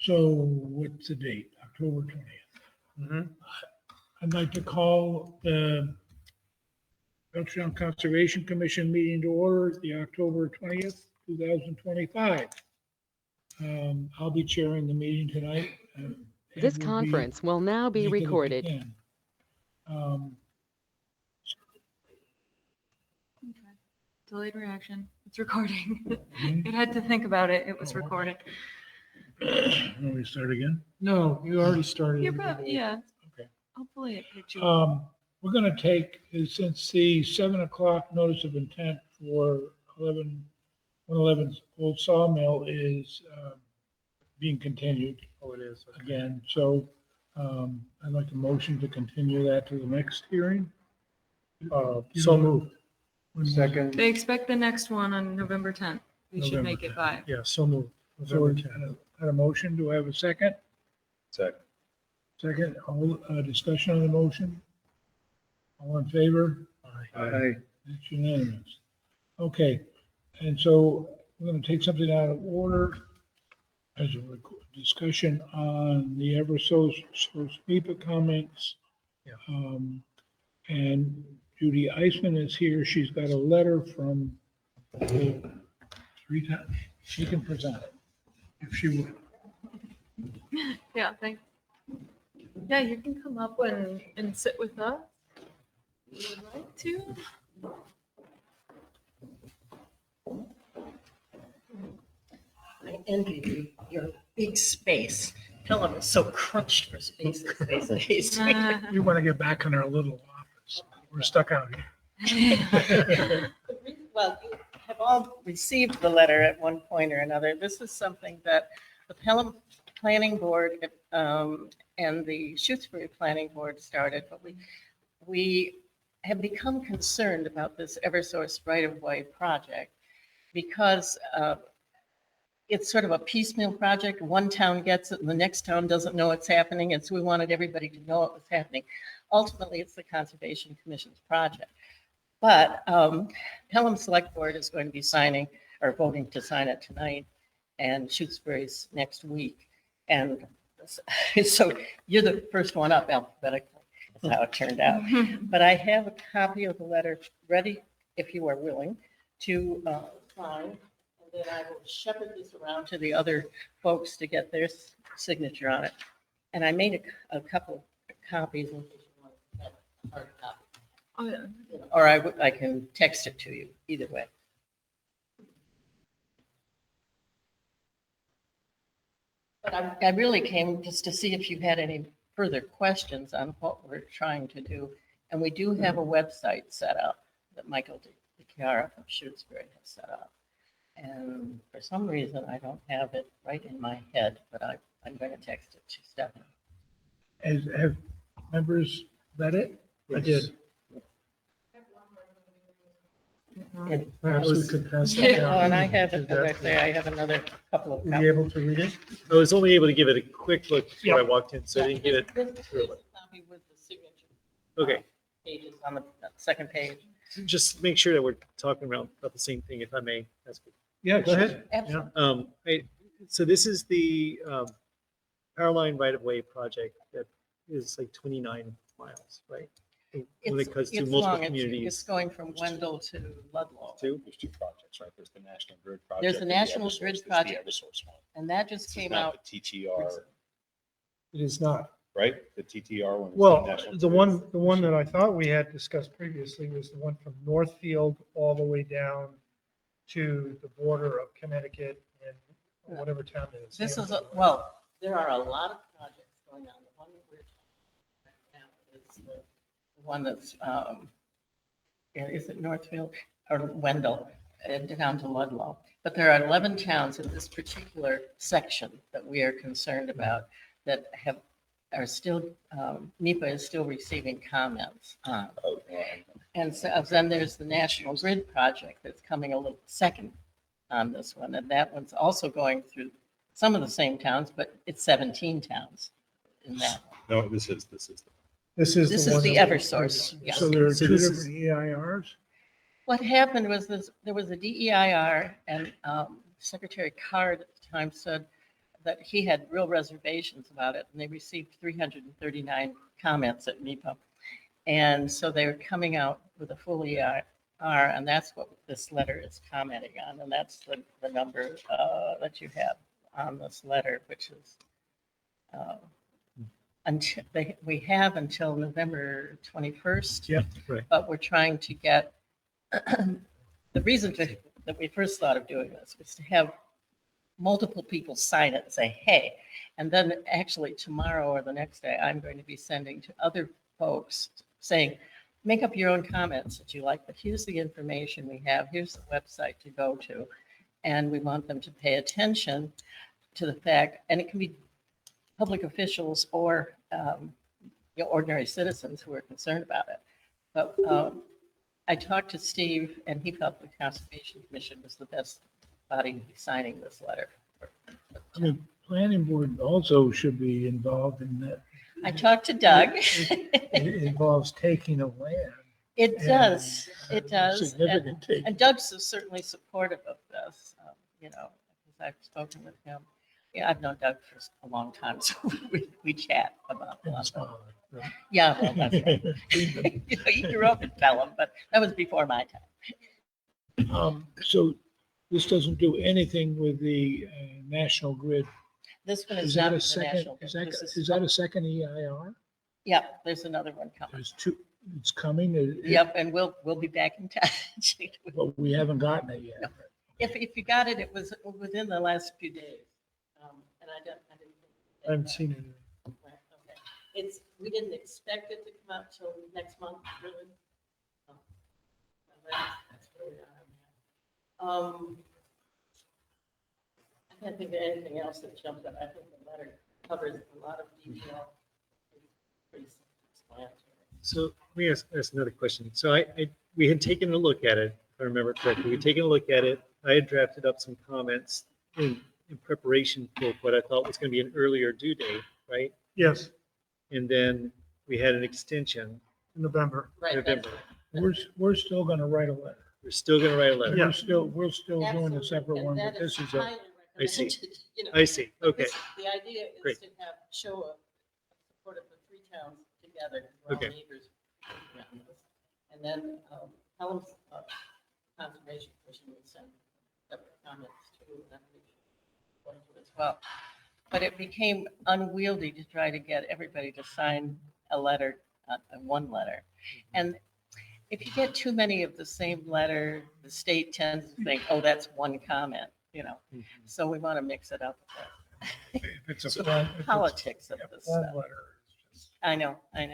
So what's the date? October 20th. I'd like to call the Belchertown Conservation Commission meeting to order, the October 20th, 2025. I'll be chairing the meeting tonight. Ed This will be conference will now be making it recorded. again. Um, Delayed reaction. It's recording. Mhm. It had to think about it. It was Oh, okay. recording. Want me to start again? No, you already started. Yeah. Okay. Hopefully it picked you. We're gonna take, since the 7 o'clock notice of intent for 111 Old Sawmill is being continued Oh, it is. Okay. again, so I'd like a motion to continue that to the next hearing. So moved. When- Second. They expect the next one on November 10th. We should November make it 10th. by. Yeah, so moved. So we had a motion, do I have a second? Second. Second, all, discussion on the motion? All in favor? Aye. That's unanimous. Okay, and so we're gonna take something out of order as a discussion on the Eversource NEPA comments. Yeah. And Judy Eisman is here. She's got a letter from 3 times. She can present it if she would. Yeah, thanks. Yeah, you can come up and sit with us. You would like to? I envy you, your big space. Pelham is so crunched for space these days. We want to get back in our little office. We're stuck out here. Well, you have all received the letter at one point or another. This is something that the Pelham Planning Board and the Shutesbury Planning Board started, but we have become concerned about this Eversource right-of-way project because it's sort of a piecemeal project. One town gets it and the next town doesn't know it's happening. And so we wanted everybody to know it was happening. Ultimately, it's the Conservation Commission's project. But Pelham Select Board is going to be signing or voting to sign it tonight and Shutesbury's next week. And so you're the first one up alphabetically. That's how it turned out. But I have a copy of the letter ready, if you are willing, to sign. And then I will shepherd this around to the other folks to get their signature on it. And I made a couple of copies in case you want to have a hard copy. Oh, yeah. Or I can text it to you, either way. But I really came just to see if you had any further questions on what we're trying to do. And we do have a website set up that Michael DiChiara from Shutesbury has set up. And for some reason, I don't have it right in my head, but I'm going to text it to Stephanie. Have members read it? I did. And Perhaps we could pass that Yeah. down. and I have, Is as I that- say, I have another couple of Were you copies. able to read it? I was only able to give it a quick look before I walked in, so I didn't get it. This is a copy with the signature Okay, pages on the second page. just make sure that we're talking about the same thing, if I may. That's good. Yeah, go ahead. Absolutely. So this is the power line right-of-way project that is like 29 miles, right? When it comes to It's multiple long. It's communities. going from Wendell to Ludlow. Too. There's two projects, right? There's the National Grid project. There's the and National Eversource. Grid There's the project. Eversource one. And that just This is came not out. the TTR, It is not. right? The TTR one. is Well, National the Grid. one that I thought we had discussed previously was the one from Northfield all the way down to the border of Connecticut and whatever town it is. This is, well, there are a lot of projects going on. The one that we're talking about right now is the one that's, is it Northfield or Wendell, down to Ludlow? But there are 11 towns in this particular section that we are concerned about that are still, NEPA is still receiving comments on. Oh, yeah. And so then there's the National Grid project that's coming a little second on this one. And that one's also going through some of the same towns, but it's 17 towns in that one. No, this is This is This is one the that- Eversource. Yeah. So there are So two this is- different EIRs? What happened was there was a DEIR and Secretary Card at the time said that he had real reservations about it, and they received 339 comments at NEPA. And so they were coming out with a full EIR, and that's what this letter is commenting on, and that's the number that you have on this letter, which is we have until November 21st. Yeah, right. But we're trying to get, the reason that we first thought of doing this was to have multiple people sign it and say, hey, and then actually tomorrow or the next day, I'm going to be sending to other folks saying, make up your own comments that you like, but here's the information we have, here's the website to go to. And we want them to pay attention to the fact, and it can be public officials or ordinary citizens who are concerned about it. But I talked to Steve, and he felt the Conservation Commission was the best body to be signing this letter. I mean, planning board also should be involved in that. I talked to Doug. It involves taking of land. It does, and, it does. Significant taking. And Doug's certainly supportive of this, because I've spoken with him. Yeah, I've known Doug for a long time, so we chat about a lot of it. Yeah, well, that's right. He grew up in Pelham, but that was before my time. So this doesn't do anything with the National Grid. This one is Is not that the a second, national. is that, This is- is that a second EIR? Yeah, there's another one coming. There's two, it's coming. Yep, and we'll be back in touch. But we haven't gotten it yet. No. If you got it, it was within the last few days. And I didn't. I haven't seen it. Okay. We didn't expect it to come out till next month, really. Oh, that's where we are. I can't think of anything else that jumped up. I think the letter covers a lot of detail. It's pretty self-explanatory. So let me ask another question. So we had taken a look at it, if I remember correctly. We'd taken a look at it. I had drafted up some comments in preparation for what I thought was going to be an earlier due date, right? Yes, And then we had an extension in November. in Right. November. We're still gonna write a letter. We're still going to write a letter. We're still doing a separate one, but this is a, I see. I see. Okay. The idea is Great. to show a support of the three towns together. We're all Okay. neighbors around this. And then Pelham's Conservation Commission will send separate comments to them as well. But it became unwieldy to try to get everybody to sign a letter, one letter. And if you get too many of the same letter, the state tends to think, oh, that's one comment, So we want to mix it up. if it's a form. if it's Politics of a this form stuff. letter, it's just- I know. Right.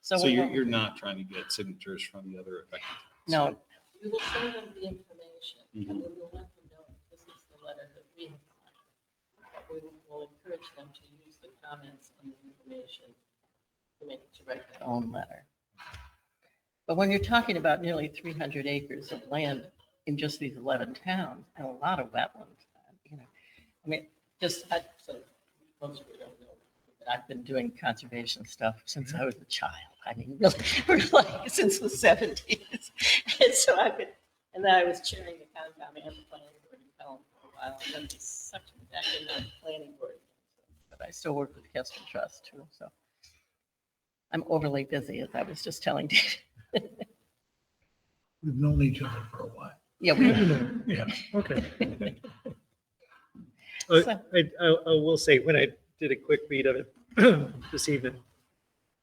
So we you're, won't- you're not trying to get signatures from the other affected towns? No. We will send them the information Mhm. and we will let them know this is the letter that we have signed. But we will encourage them to use the comments and the information to write their own letter. But when you're talking about nearly 300 acres of land in just these 11 towns and a lot of wetlands, so most of you don't know, but I've been doing conservation stuff since I was a child. I mean, really, like since the 70s. And so and then I was chairing the Concom and the planning board in Pelham for a while. And then sucked me back into the planning board. But I still work with Keston Trust too, so. I'm overly busy, as I was just telling David. We've known each other for a while. Yeah, we, Yeah. Okay. So- I will say, when I did a quick read of it this evening,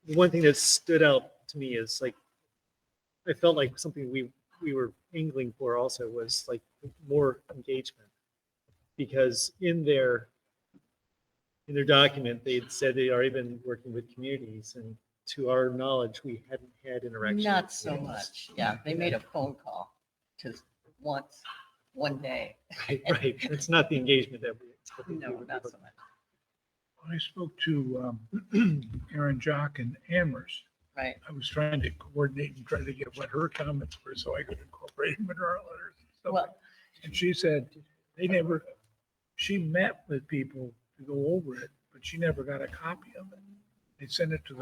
the one thing that stood out to me is like, I felt like something we were angling for also was like more engagement. Because in their document, they had said they'd already been working with communities, and to our knowledge, we hadn't had interaction. not so much. Yeah, they made a phone call to one day. Right, it's not the engagement that we expected. No, not so much. I spoke to Aaron Jock in Amherst. Right. I was trying to coordinate and try to get what her comments were so I could incorporate them in our letters. and stuff. Well, And she said she met with people to go over it, but she never got a copy of it. They sent it to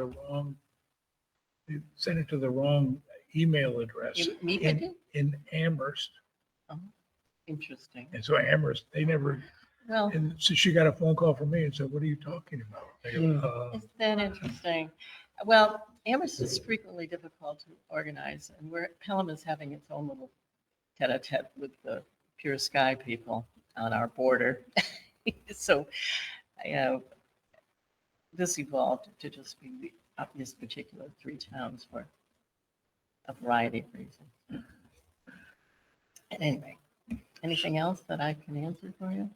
the wrong email address me did? in Amherst. Oh, interesting. And so Amherst, they never Well, And so she got a phone call from me and said, what are you talking about? I go, isn't that interesting? Well, Amherst is frequently difficult to organize, and Pelham is having its own little tete-a-tete with the Pure Sky people on our border. So, this evolved to just be these particular three towns for a variety of reasons. Anyway, anything else that I can answer for you?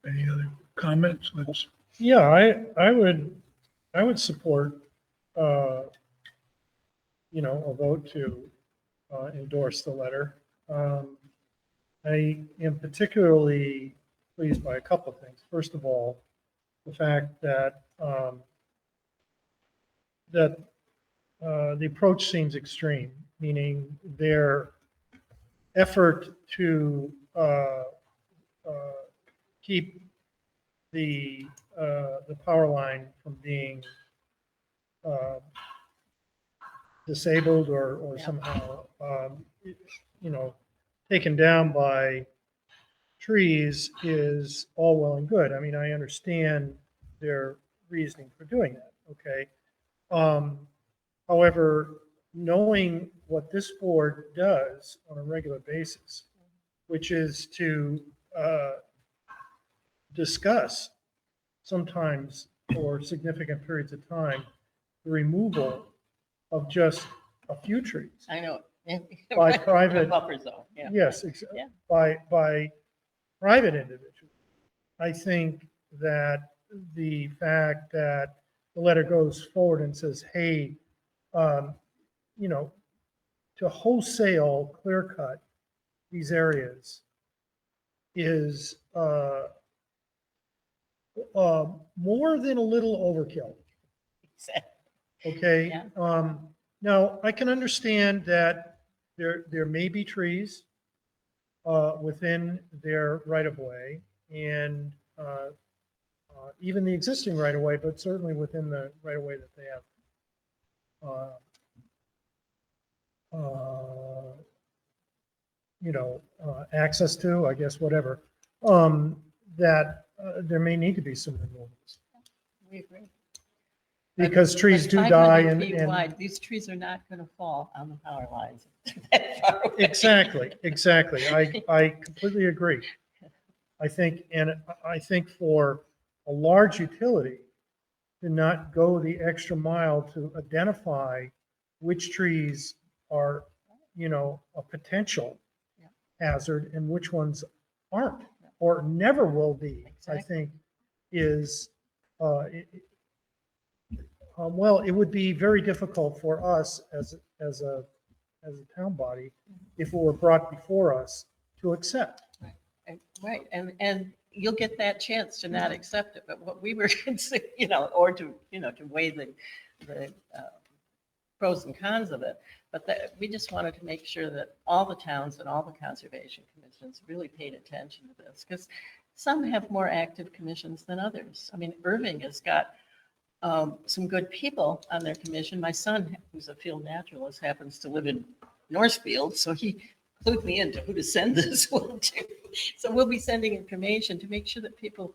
any other comments? Let's, Yeah, I would support, uh, a vote to endorse the letter. I am particularly pleased by a couple of things. First of all, the fact that the approach seems extreme, meaning their effort to keep the power line from being disabled or Yeah. somehow, taken down by trees is all well and good. I mean, I understand their reasoning for doing that, okay? However, knowing what this board does on a regular basis, which is to discuss sometimes for significant periods of time, the removal of just a few trees I know. by private, Buffer zone, yeah. yes, Yeah. by private individuals. I think that the fact that the letter goes forward and says, hey, um, you know, to wholesale clear cut these areas is more than a little overkill. Okay. Yeah. Now I can understand that there may be trees within their right of way and even the existing right of way, but certainly within the right of way that they have. Access to, I guess, whatever, that there may need to be some removals. We agree. Because trees But do die 500 feet and wide, these trees are not going to fall on the power lines. that far away. exactly. I completely agree. I think for a large utility to not go the extra mile to identify which trees are, a potential Yeah. hazard and which ones aren't or never will be, I Exactly. think is, well, it would be very difficult for us as a town body if it were brought before us to accept. Right, and you'll get that chance to not accept it, but what we were, or to weigh the pros and cons of it. But we just wanted to make sure that all the towns and all the conservation commissions really paid attention to this, because some have more active commissions than others. I mean, Irving has got some good people on their commission. My son, who's a field naturalist, happens to live in Northfield, so he clued me into who to send this one to. So we'll be sending information to make sure that people,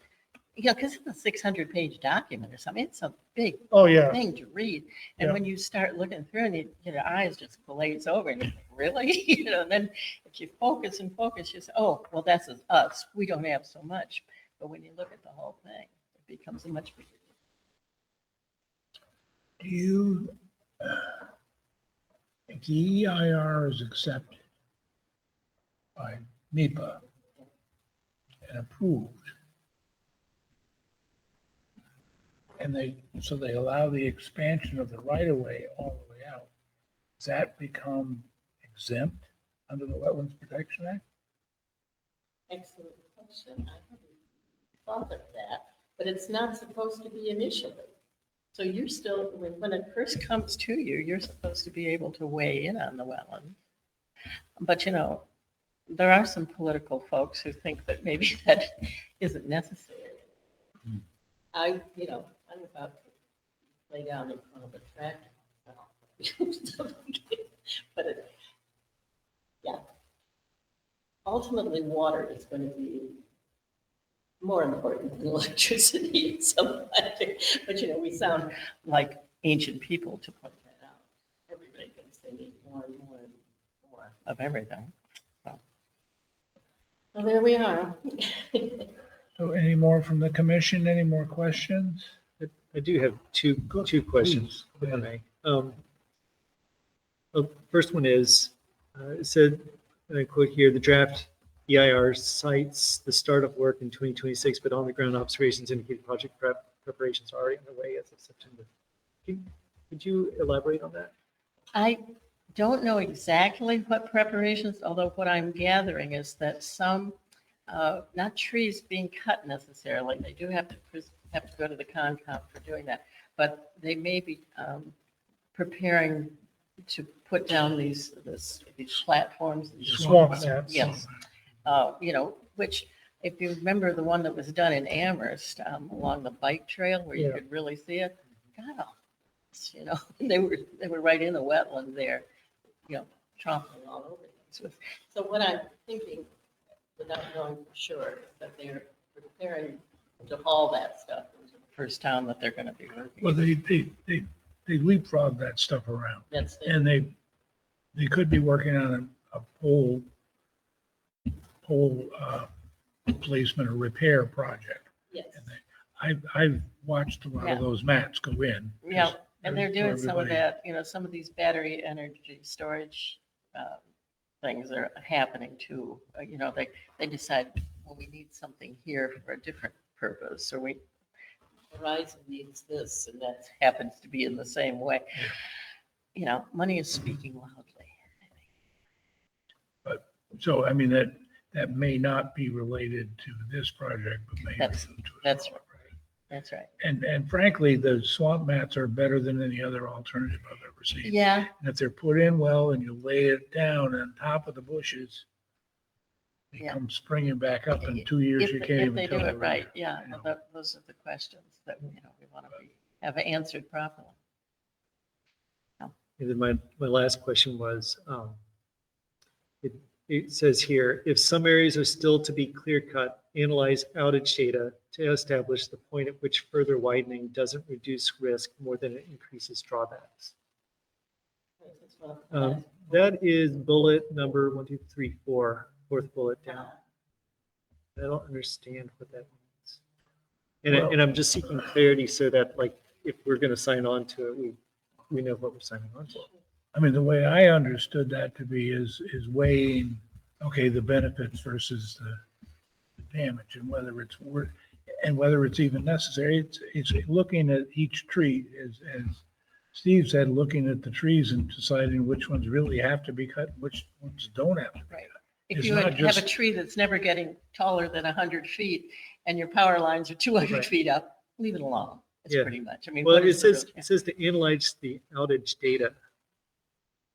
because it's a 600-page document or something. It's a big Oh, yeah. thing to read. And Yeah. when you start looking through and your eyes just glaze over and you're like, really? And then if you focus, you say, oh, well, that's us. We don't have so much. But when you look at the whole thing, it becomes a much bigger do you think the EIR is accepted by MIPA and approved? And so they allow the expansion of the right of way all the way out. Does that become exempt under the Wetlands Protection Act? Excellent question. I haven't thought of that, but it's not supposed to be initially. So you're still, when it first comes to you, you're supposed to be able to weigh in on the wetland. But, there are some political folks who think that maybe that isn't necessary. I'm about to lay down in front of a tractor. But yeah. Ultimately, water is going to be more important than electricity in some way. But, you know, we sound Like ancient people to point that out. everybody thinks they need more and more and more. Of everything. Well, there we are. So any more from the commission? Any more questions? I do have two questions, if I may. The first one is, it said, and I quote here, the draft EIR cites the start of work in 2026, but on-the-ground observations indicate project preparations are already underway as of September. Could you elaborate on that? I don't know exactly what preparations, although what I'm gathering is that some, not trees being cut necessarily, they do have to go to the Concom for doing that, but they may be preparing to put down these platforms. Swamp mats. Yes. You know, which, if you remember the one that was done in Amherst, along the bike trail where you Yeah. could really see it, God, you know, they were right in the wetland there, you know, trampling all over things. So what I'm thinking, without knowing for sure, is that they're preparing to haul that stuff into the First town that they're gonna be working. Well, they leapfrog that stuff around, That's the, and they could be working on a pole placement or repair project. yes. And I've watched a lot Yeah. of those mats go in. Yeah, and they're doing some of Everybody- that, you know, some of these battery energy storage things are happening too. You know, they decide, well, we need something here for a different purpose, or we Verizon needs this and that. happens to be in the same way. You know, money is speaking loudly. So, I mean, that may not be related to this project, but maybe. That's- to a that's smaller project. That's right. And frankly, the swamp mats are better than any other alternative I've ever seen. Yeah, And if they're put in well and you lay it down on top of the bushes, they Yeah. come springing back up in 2 years, if you can't if even they tell. do they're it right, there, yeah, you know. those are the questions that, you know, we want to have answered properly. And then my last question was, it says here, if some areas are still to be clear cut, analyze outage data to establish the point at which further widening doesn't reduce risk more than it increases drawbacks. That's what- That is bullet number 1, 2, 3, 4, fourth bullet down. I don't understand what that means. And I'm just seeking clarity so that, like, if we're going to sign on to it, we know what we're signing on to. I mean, the way I understood that to be is weighing, okay, the benefits versus the damage and whether it's worth, and whether it's even necessary. It's looking at each tree, as Steve said, looking at the trees and deciding which ones really have to be cut, and which ones don't have to be Right. cut. If It's you not have a just- tree that's never getting taller than 100 feet and your power lines are 200 Right. feet up, leave it alone. It's Yeah. pretty much, I mean. Well, what it is the real says, chance? it says to analyze the outage data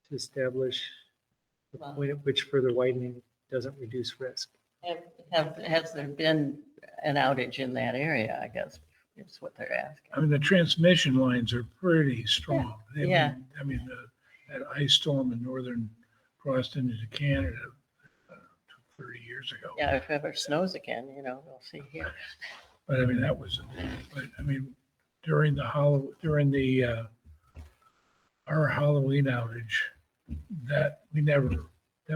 to establish the Wow. point at which further widening doesn't reduce risk. Has there been an outage in that area, I guess, is what they're asking. I mean, the transmission lines are pretty strong. They've Yeah. been- I mean, that ice storm in northern crossed into Canada 30 years ago. Yeah, if it ever snows again, you know, we'll see here. But I mean, but I mean, during our Halloween outage, that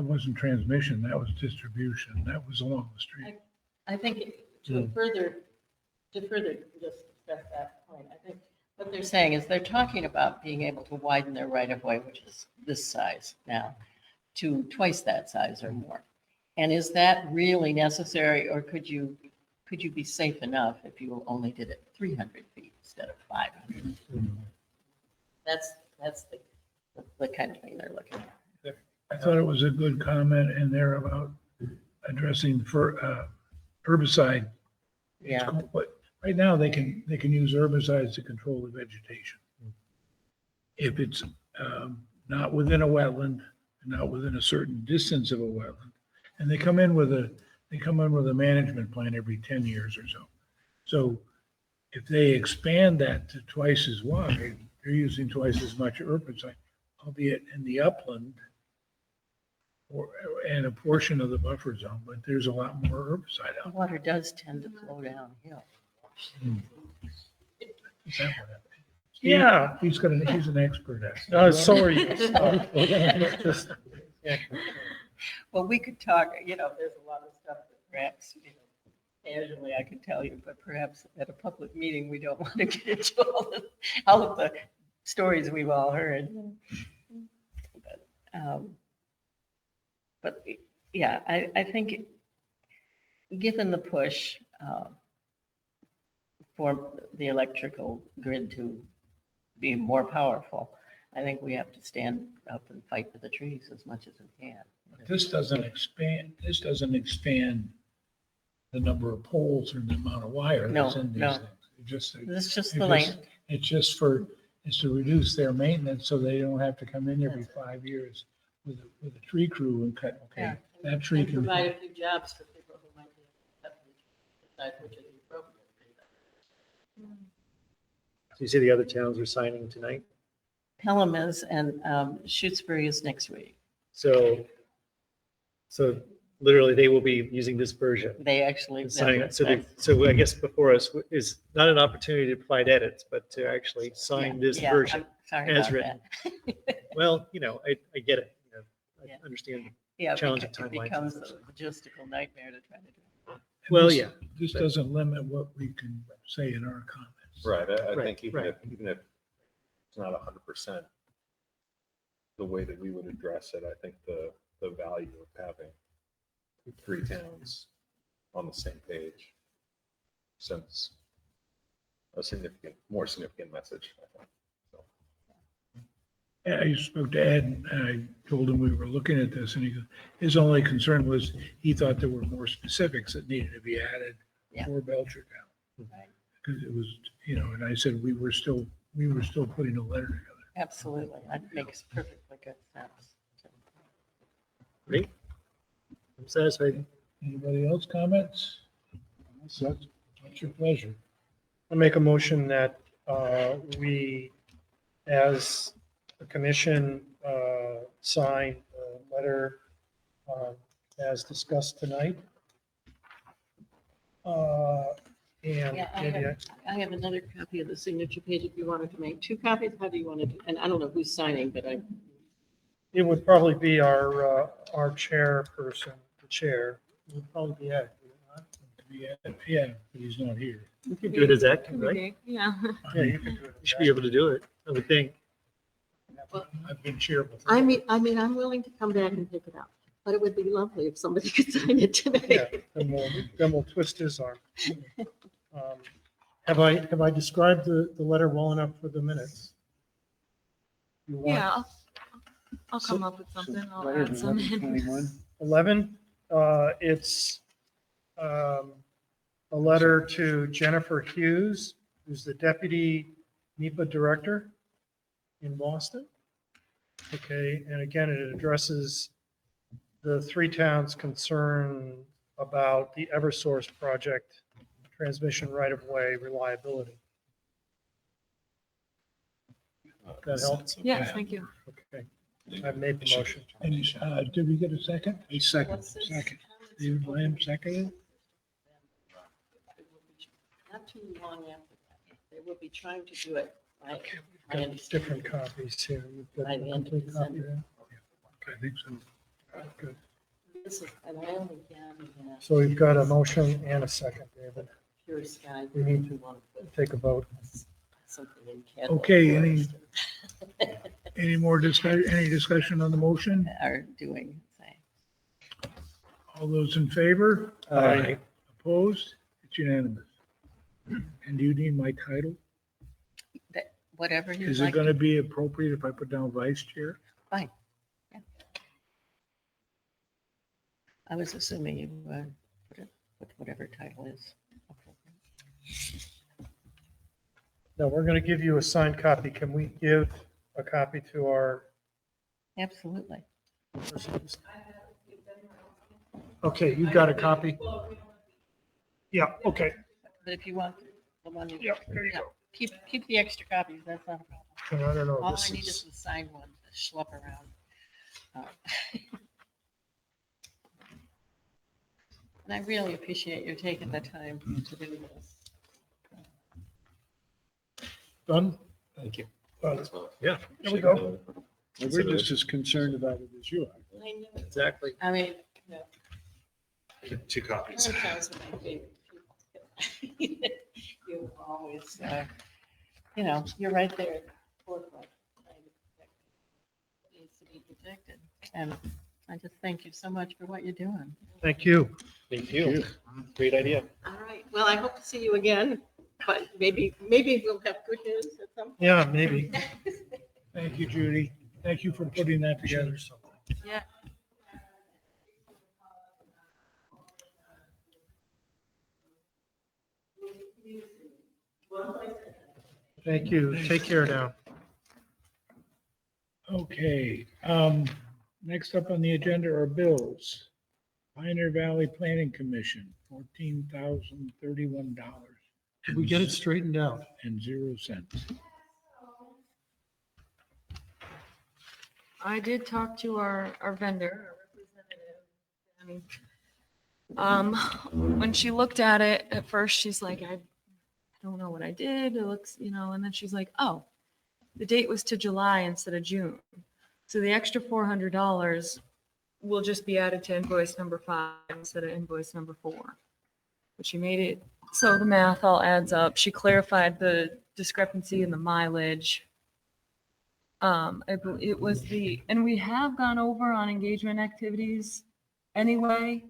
wasn't transmission, that was distribution. That was along the street. I think to further just discuss that point, I think What they're saying is they're talking about being able to widen their right of way, which is this size now, to twice that size or more. And is that really necessary, or could you be safe enough if you only did it 300 feet instead of 500? that's The kind of thing they're looking at. I thought it was a good comment in there about addressing herbicide. Yeah. But right now, they can use herbicides to control the vegetation. If it's not within a wetland, not within a certain distance of a wetland, and they come in with a management plan every 10 years or so. So if they expand that to twice as wide, they're using twice as much herbicide, albeit in the upland, and a portion of the buffer zone, but there's a lot more herbicide The out water does tend to flow downhill. there. Is that what happened? Yeah. He's an expert at it. So are you. Just- yeah. Well, we could talk, there's a lot of stuff that perhaps, casually I could tell you, but perhaps at a public meeting, we don't want to get into all of the stories we've all heard. But yeah, I think given the push for the electrical grid to be more powerful, I think we have to stand up and fight for the trees as much as we can. This doesn't expand the number of poles or the amount of wire that's No, in these no. things. It just, This is just it the just- land. it's to reduce their maintenance so they don't have to come in every 5 years with a tree crew and cut, okay, Yeah. that tree And can be. provide a few jobs for people who might be able to decide which is appropriate. So you say the other towns are signing tonight? Pelham is, and Shutesbury is next week. So literally they will be using this version. They actually. and signing it. So I guess before us is not an opportunity to provide edits, but to actually sign this Yeah, version. I'm Sorry as about written. that. Well, I get it. I Yeah. understand. Yeah, challenging it timelines. becomes a logistical nightmare to try to do. Well, This- yeah. This doesn't limit what we can say in our comments. Right, I Right, think even right. if it's not 100% the way that we would address it, I think the value of having three towns on the same page sends a more significant message, I think. So, I spoke to Ed and I told him we were looking at this and his only concern was he thought there were more specifics that needed to be added Yeah. for Belchertown. Right. Because it was, and I said, we were still putting a letter together. Absolutely. That makes perfectly good sense. Great. I'm satisfied. Anybody else comments? That's your pleasure. I make a motion that we, as a commission, sign a letter as discussed tonight. And Yeah, maybe I have another copy of the signature page if you wanted to make 2 copies. How do you want to do? And I don't know who's signing, but it would probably be our chairperson, the chair, it would probably be Ed. would it not? Yeah, but he's not here. You can do it as acting, right? Okay, yeah. Yeah, you can do it. You should be able to do it, I would think. I've been chair before. I mean, I'm willing to come back and pick it up, but it would be lovely if somebody could sign it Yeah, today. then we'll twist his arm. Have I described the letter well enough for the minutes? You want Yeah, I'll come up with something. I'll add some in. 11, it's a letter to Jennifer Hughes, who's the deputy NEPA director in Boston. Okay, and again, it addresses the three towns' concern about the Eversource project, transmission right-of-way reliability. That help? Yes, thank you. Okay, I've made the motion. Did we get a second? A second. What's this? Second. David Lamb seconded. Not too long after that. They will be trying to do it. Okay, I we've got understand. different copies here. You've got By the the end of complete copy December. there. I think so. Good. This is, and I only have So we've got a motion and a second, David. Pure Sky. We need to want to put take a vote. something in Cadwell Okay, Forest. Any more discussion on the motion? Are doing, say. All those in favor? Aye. Opposed? It's unanimous. And do you need my title? That whatever you Is it like. going to be appropriate if I put down vice chair? Fine. Yeah. I was assuming you put whatever title is. appropriate. Now, we're going to give you a signed copy. Can we give a copy to our Absolutely. persons? Okay, you got a copy? Yeah, okay. But if you want the one, Yeah, there you yeah, go. keep the extra copies. That's not a problem. I don't know. All this I need is is- the signed one to schlep around. And I really appreciate you taking the time to do this. Done? Thank you. Yeah. There we go. We're just as concerned about it as you are. I know. Exactly. I mean, no, 2 copies. Belchertown's my favorite people. You always, you're right there at the forefront. Trying to protect what needs to be protected. And I just thank you so much for what you're doing. Thank you. Thank you. Great idea. All right. Well, I hope to see you again, but maybe we'll have good news at some point. Yeah, maybe. Thank you, Judy. Thank you for putting that together. Yeah. Thank you. Take care now. Okay, next up on the agenda are bills. Pioneer Valley Planning Commission, $14,031. Did we get it straightened out? And 0 cents. I did talk to our vendor, our representative. And when she looked at it, at first, she's like, I don't know what I did. It looks, and then she's like, oh, the date was to July instead of June. So the extra $400 will just be added to invoice number 5 instead of invoice number 4. But she made it, so the math all adds up. She clarified the discrepancy in the mileage. It was and we have gone over on engagement activities anyway,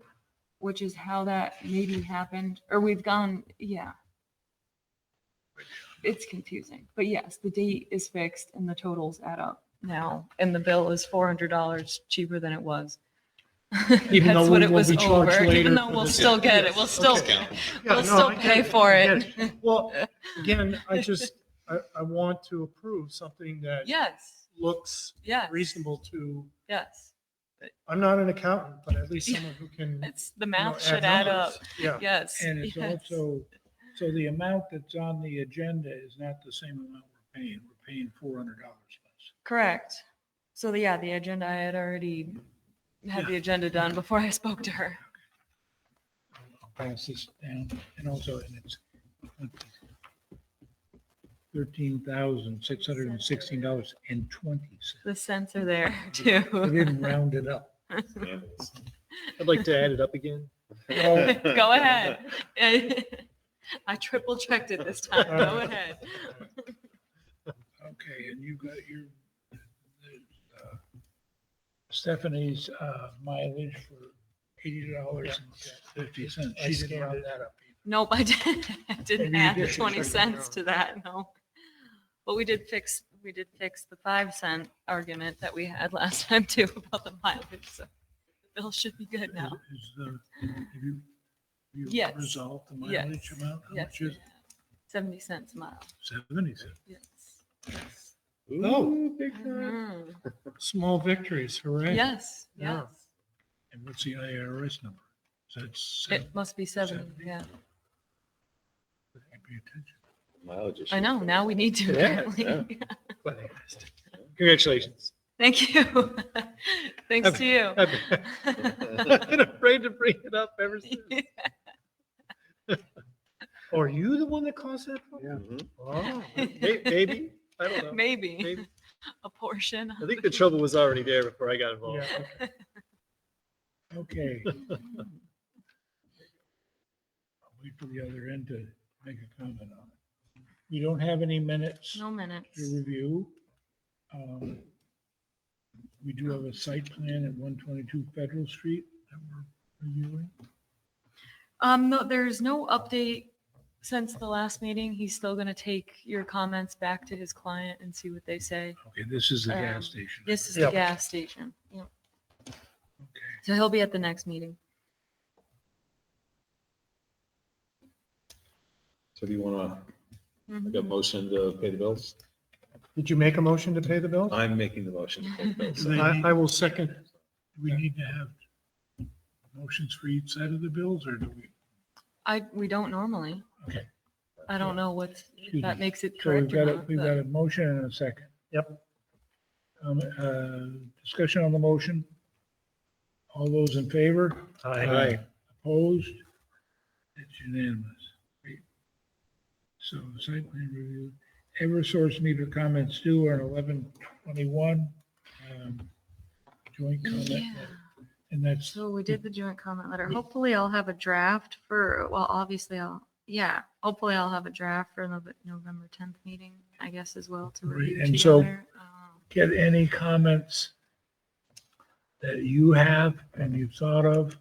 which is how that maybe happened, or we've gone, yeah. It's confusing, but yes, the date is fixed and the totals add up now, and the bill is $400 cheaper than it was. Even though That's what we it will was be charged over, later even though for we'll this. still get it, we'll still, Yeah, we'll no, still I get pay it. for I it. get Well, again, I want to approve something that Yes, looks yes, reasonable to, yes. I'm not an accountant, but at least someone who can. It's, the you know, math should add up. numbers. Yeah. Yes. And it's yes. also, so the amount that's on the agenda is not the same amount we're paying. We're paying $400 less. Correct. So the agenda, I had already had the agenda done before I spoke to her. I'll pass this down, and also, and it's $13,616.20. The cents are there too. I didn't round it up. I'd like to add it up again. Go ahead. I triple checked it this time. Go ahead. Okay, and you got your Stephanie's mileage for $80.50. I She scanned didn't round it. that up. Nope, I didn't Maybe you add the did. 20 cents to that, no. But we did fix the 5-cent argument that we had last time too about the mileage, so the bill should be good now. Have you Yes. resolved the Yes. mileage amount? How Yes, much is it? 70 cents a mile. 70 cents. Yes. Yes. Oh, big time. Mhm. small victories, hooray. Yes, Yeah. yes. And what's the IRS number? So it's It must be 70, 70. yeah. pay attention. Mileage issue. I know, now we need to Yeah, apparently. Congratulations. Thank you. Thanks to you. I've been afraid to bring it up ever since. Are you the one that caused that? Mhm. Oh, Maybe, I don't know. Maybe Maybe. a portion. I think the trouble was already there before I got involved. yeah, okay. Okay. I'll wait for the other end to make a comment on it. We don't have any minutes No minutes. to review. We do have a site plan at 122 Federal Street that we're reviewing. No, there's no update since the last meeting. He's still gonna take your comments back to his client and see what they say. Okay, this is the Um, gas station. This is the Yep. gas station. Yep. Okay. So he'll be at the next meeting. So do you want to Mhm. make a motion to pay the bills? Did you make a motion to pay the bill? I'm making the motion to pay the bills. Do they need- I will second. Do we need to have motions for each side of the bills, or do we? We don't normally. Okay. I don't know what, Excuse that me. makes it So we've correct or got a, not. we've but- got a motion and a second. Yep. Discussion on the motion. All those in favor? Aye. Opposed? It's unanimous. Great. So site plan review, Eversource meter comments due on 11/21. Joint comment, Yeah. and that's, So we did the joint comment letter. Hopefully I'll have a draft for, well, obviously hopefully I'll have a draft for the November 10th meeting, I guess, as well to Right, review and so- together. get any comments that you have and you've thought of.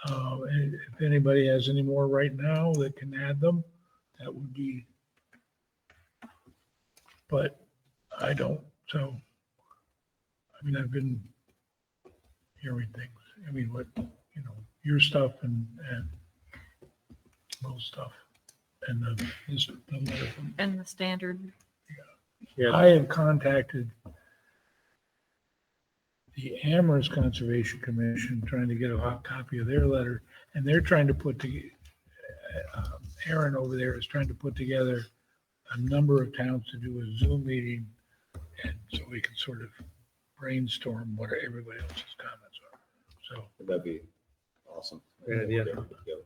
And if anybody has any more right now that can add them, that would be, but I don't, so. I mean, I've been hearing things. I mean, what, your stuff and most stuff. And the letter from, And the standard, Yeah, I have contacted the Amherst Conservation Commission, trying to get a hot copy of their letter, and they're trying to put together, Aaron over there is trying to put together a number of towns to do a Zoom meeting, and so we can sort of brainstorm what everybody else's comments are. So, That'd be awesome. Great idea. Get everything together.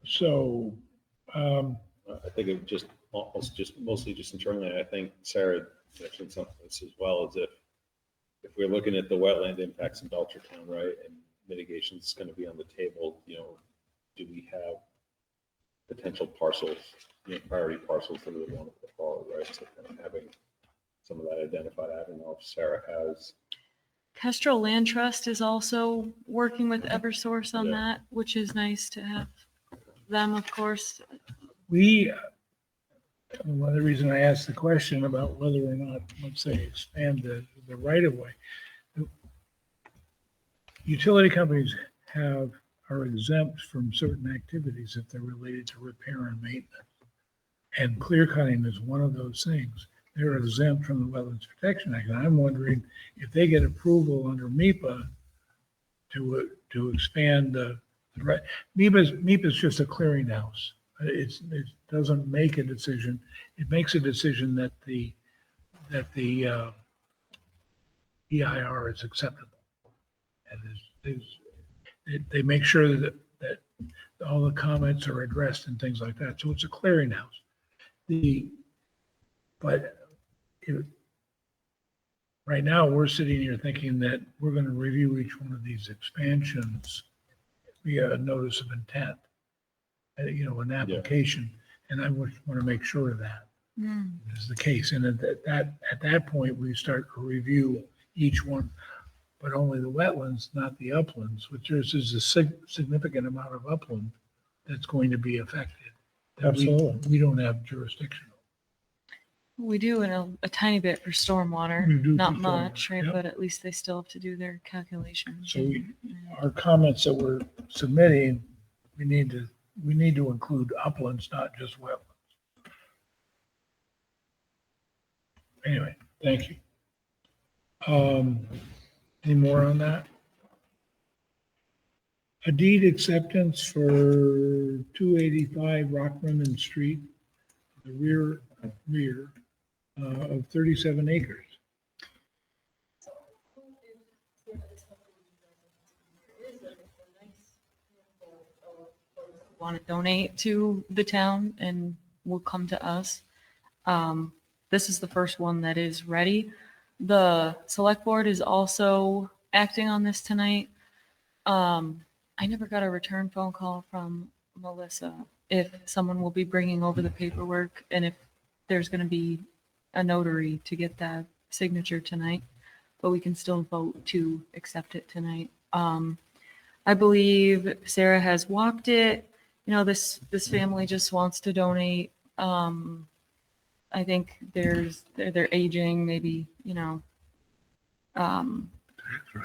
so, I think it just, almost just, mostly just internally, I think Sarah mentioned something this as well, as if we're looking at the wetland impacts in Belchertown, right, and mitigation is going to be on the table, do we have potential parcels, priority parcels that we want to put forward, right? So kind of having some of that identified. I don't know if Sarah has. Kestrel Land Trust is also working with Eversource on Yeah. that, which is nice to have them, of course. one of the reason I asked the question about whether or not, let's say, expand the right of way. Utility companies are exempt from certain activities if they're related to repair and maintenance. And clear cutting is one of those things. They're exempt from the Wetlands Protection Act. And I'm wondering if they get approval under MEPA to expand the right. MEPA's just a clearinghouse. It doesn't make a decision. It makes a decision that the EIR is acceptable. And they make sure that all the comments are addressed and things like that. So it's a clearinghouse. Right now, we're sitting here thinking that we're going to review each one of these expansions via a notice of intent, an application. And I want to make sure of that is the case. And at that point, we start to review each one, but only the wetlands, not the uplands, which is a significant amount of upland that's going to be affected. that we don't have jurisdiction. We do in a tiny bit for stormwater, We do not for much, stormwater, right? yep. But at least they still have to do their calculations. So our comments that we're submitting, we need to include uplands, not just wetlands. Anyway, thank you. Any more on that? A deed acceptance for 285 Rockman Street, the rear of 37 acres. Want to donate to the town and will come to us. This is the first one that is ready. The select board is also acting on this tonight. I never got a return phone call from Melissa if someone will be bringing over the paperwork and if there's going to be a notary to get that signature tonight, but we can still vote to accept it tonight. I believe Sarah has walked it. You know, this family just wants to donate. I think they're aging, maybe, you know.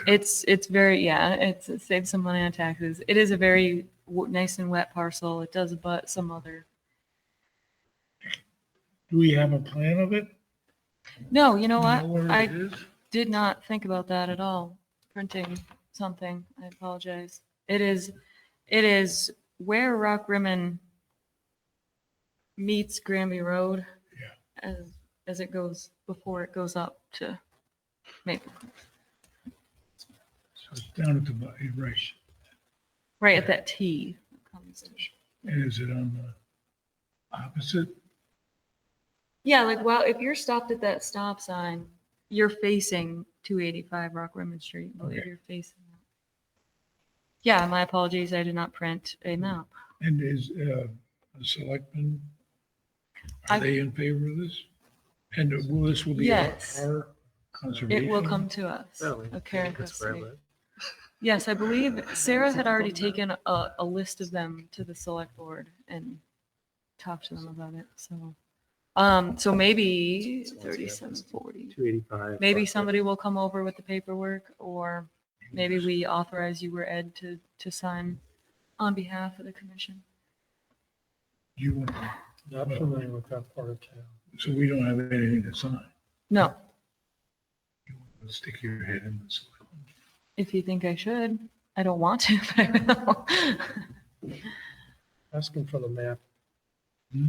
It's very, yeah, it saves some money on taxes. It is a very nice and wet parcel. It does abut some other. Do we have a plan of it? No, you know Do what? where I it is? did not think about that at all. Printing something. I apologize. It is where Rock Rimmon meets Granby Road. Yeah. As it goes, before it goes up to Maple. It's down at the, right, right at that T. that comes in. and is it on the opposite? Yeah, like, well, if you're stopped at that stop sign, you're facing 285 Rock Rimmon Street. I believe Okay. you're facing that. Yeah, my apologies. I did not print a map. And is the selectmen, I- are they in favor of this? And will this will be Yes. our conservation? It will come to us. Oh, A care and that's where I custody. live. Yes, I believe Sarah had already taken a list of them to the select board and talked to them about it. So maybe 3740. 285. Maybe somebody will come over with the paperwork, or maybe we authorize you or Ed to sign on behalf of the commission. You want, Not familiar with that part of town. so we don't have anything to sign. No, You want to stick your head in the selectmen. if you think I should. I don't want to, but I will. Asking for the map. Hmm?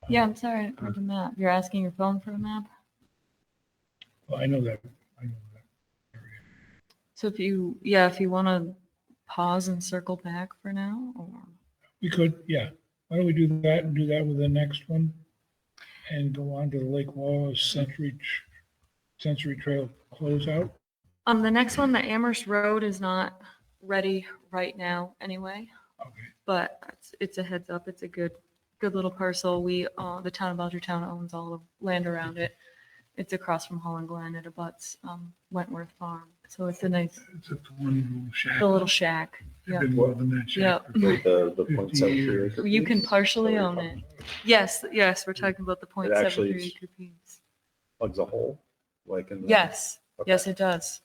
Yeah, I'm sorry, I didn't print a map. You're asking your phone for a map? Well, I know that. area. So if you want to pause and circle back for now, or We could, yeah. Why don't we do that and do that with the next one? And go on to the Lake Wallace Sensory Trail closeout? the next one, the Amherst Road is not ready right now anyway, Okay. but it's a heads up. It's a good little parcel. The town of Belchertown owns all the land around it. It's across from Holland Glen. It abuts Wentworth Farm. So it's a nice, It's a one little shack. the little shack. I've Yeah. been more than that shack. Yeah. Like the 50 0.73 years. acre You can piece? partially Or own it. Yes, we're talking about the It actually 0.73 is- acre piece. Plugs a hole, like in the. Yes, Okay. yes, it does.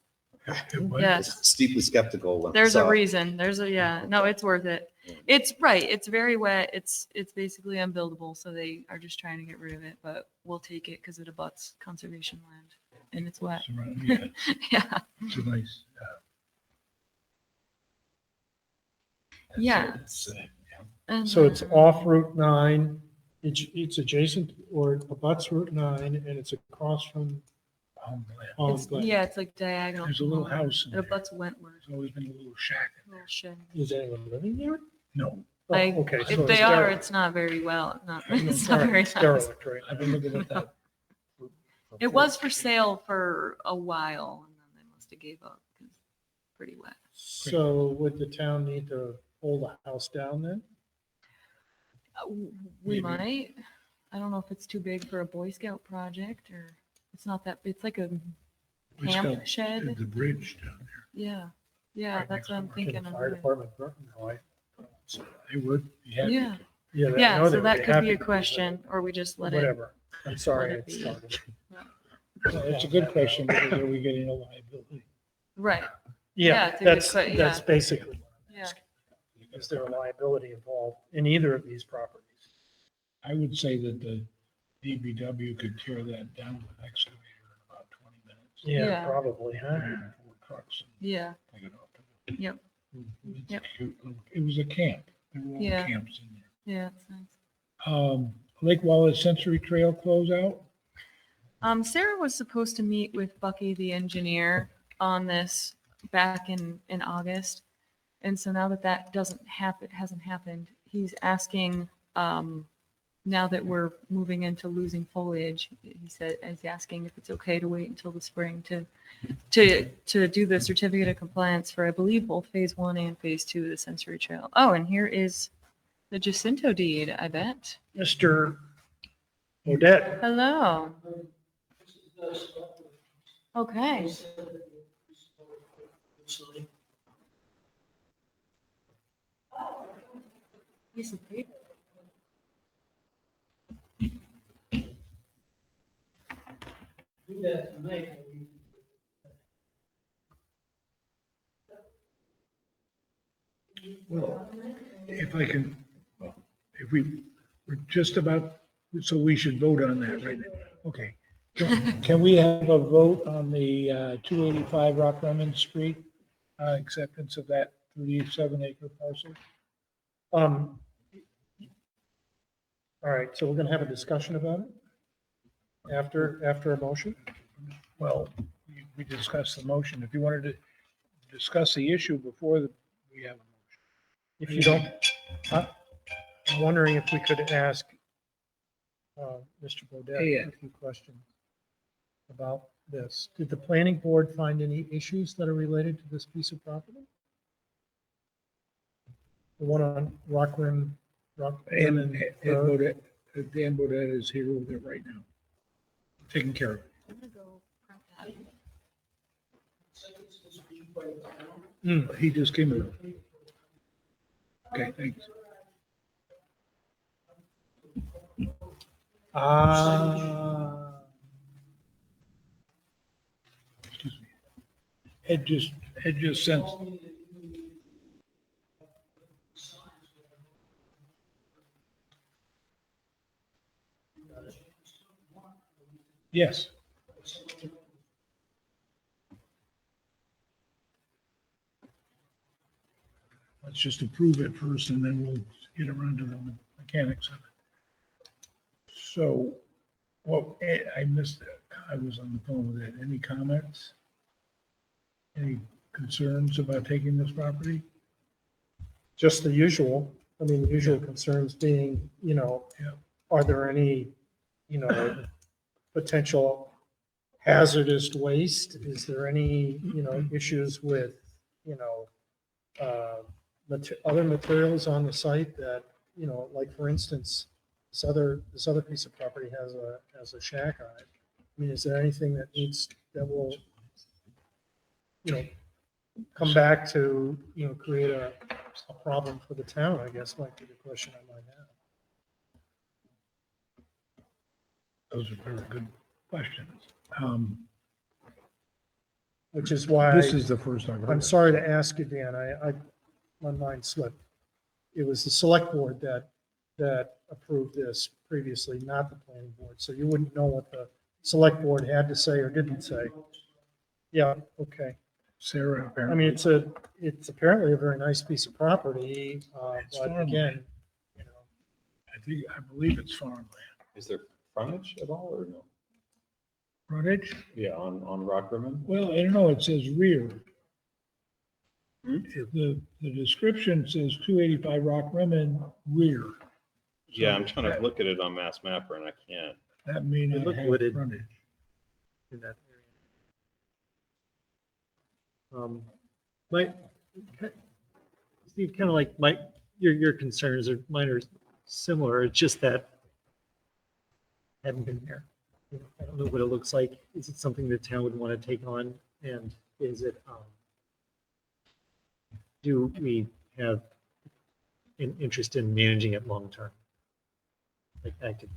It was- Yes. Steeply skeptical. when I There's a saw it. reason. No, it's worth it. It's right. It's very wet. It's basically unbuildable. So they are just trying to get rid of it, but we'll take it because it abuts conservation land and it's wet. it's around- Yeah, Yeah. it's a nice. Yeah. It's, And, So it's off Route 9, it's adjacent or abuts Route 9, and it's across from homeland. it's- Holland Glen. yeah, it's like diagonal. There's a little from Holland. house in It there. abuts Wentworth. There's always been a little shack. Little shed. Is anyone living there? No, Oh, I- okay. so If it's they are, derelict. it's not very well. I know, It's not All right, very it's nice. derelict right I've now. been looking at that. It was for sale for a while and then they must have gave up because it's pretty wet. So would the town need to hold the house down then? We Maybe. might. I don't know if it's too big for a Boy Scout project or it's not that, it's like a It's camp got shed. the bridge down there. Yeah. Yeah, Right that's next what I'm door. Can thinking the of. fire doing. department, no, They would. Yeah. Yeah. yeah, I Yeah, know they so would that could happy be a to, question or we just let it. Whatever. I'm sorry, let it it be. started. It's a good question because are we getting a liability? Right. Yeah, Yeah, it's a good that's, que- that's yeah. basically, Yeah. is there a liability involved in either of these properties? I would say that the DBW could tear that down with an excavator in about 20 minutes. Yeah, Yeah. probably, huh? And 4 trucks and Yeah. take it off. to the- Yep. It's Yep. cute. It was a camp. There were all Yeah. camps in there. Yeah. It's nice. Lake Wallace Sensory Trail closeout. Sarah was supposed to meet with Bucky, the engineer, on this back in August. And so now that hasn't happened, he's asking, now that we're moving into losing foliage, he's asking if it's okay to wait until the spring to do the certificate of compliance for, I believe, both phase 1 and phase 2 of the sensory trail. Oh, and here is the Jacinto deed, I bet. Mr. Odette, Hello. Okay. Piece of paper. Well, if I can, well, if we're just about, so we should vote on that right now. Okay. Can we have a vote on the 285 Rock Lemon Street acceptance of that 37-acre parcel? all right, so we're gonna have a discussion about it after a motion? Well, we discussed the motion. If you wanted to discuss the issue before we have a motion. If you don't, I'm wondering if we could ask Mr. Bodett a few questions about this. Did the planning board find any issues that are related to this piece of property? The one on Rock Rim And and Road? Dan Bodett is here with it right now, taking care of it. I'm gonna go print that. He just came in. Okay, thanks. Excuse me. Ed just sent. Yes. Let's just approve it first and then we'll get around to the mechanics of it. So, well, I missed that. I was on the phone with it. Any comments? Any concerns about taking this property? Just the usual, I mean, the usual concerns being, Yeah. are there any, potential hazardous waste? Is there any, issues with, other materials on the site that, like for instance, this other piece of property has a shack on it. I mean, is there anything that will, come back to, create a problem for the town, I guess might be the question I might have. Those are very good questions. Which is why This is the first I've heard. I'm sorry to ask you, Dan, my mind slipped. It was the select board that approved this previously, not the planning board. So you wouldn't know what the select board had to say or didn't say. Yeah, okay. Sarah, I apparently. mean, it's apparently a very nice piece of property, It's but farmland. again, I believe it's farmland. Is there frontage at all or no? Frontage? Yeah, on Rock Rimmon? Well, I don't know, it says rear. Hmm? The description says 285 Rock Rimmon rear. Yeah, I'm trying to look at it on Mass Mapper and I can't. That may not looked have wooded. frontage. In that area. My, Steve, kind of like your concerns are, mine are similar. It's just that I haven't been there. I don't know what it looks like. Is it something the town would want to take on? And is it, do we have an interest in managing it long-term? Like active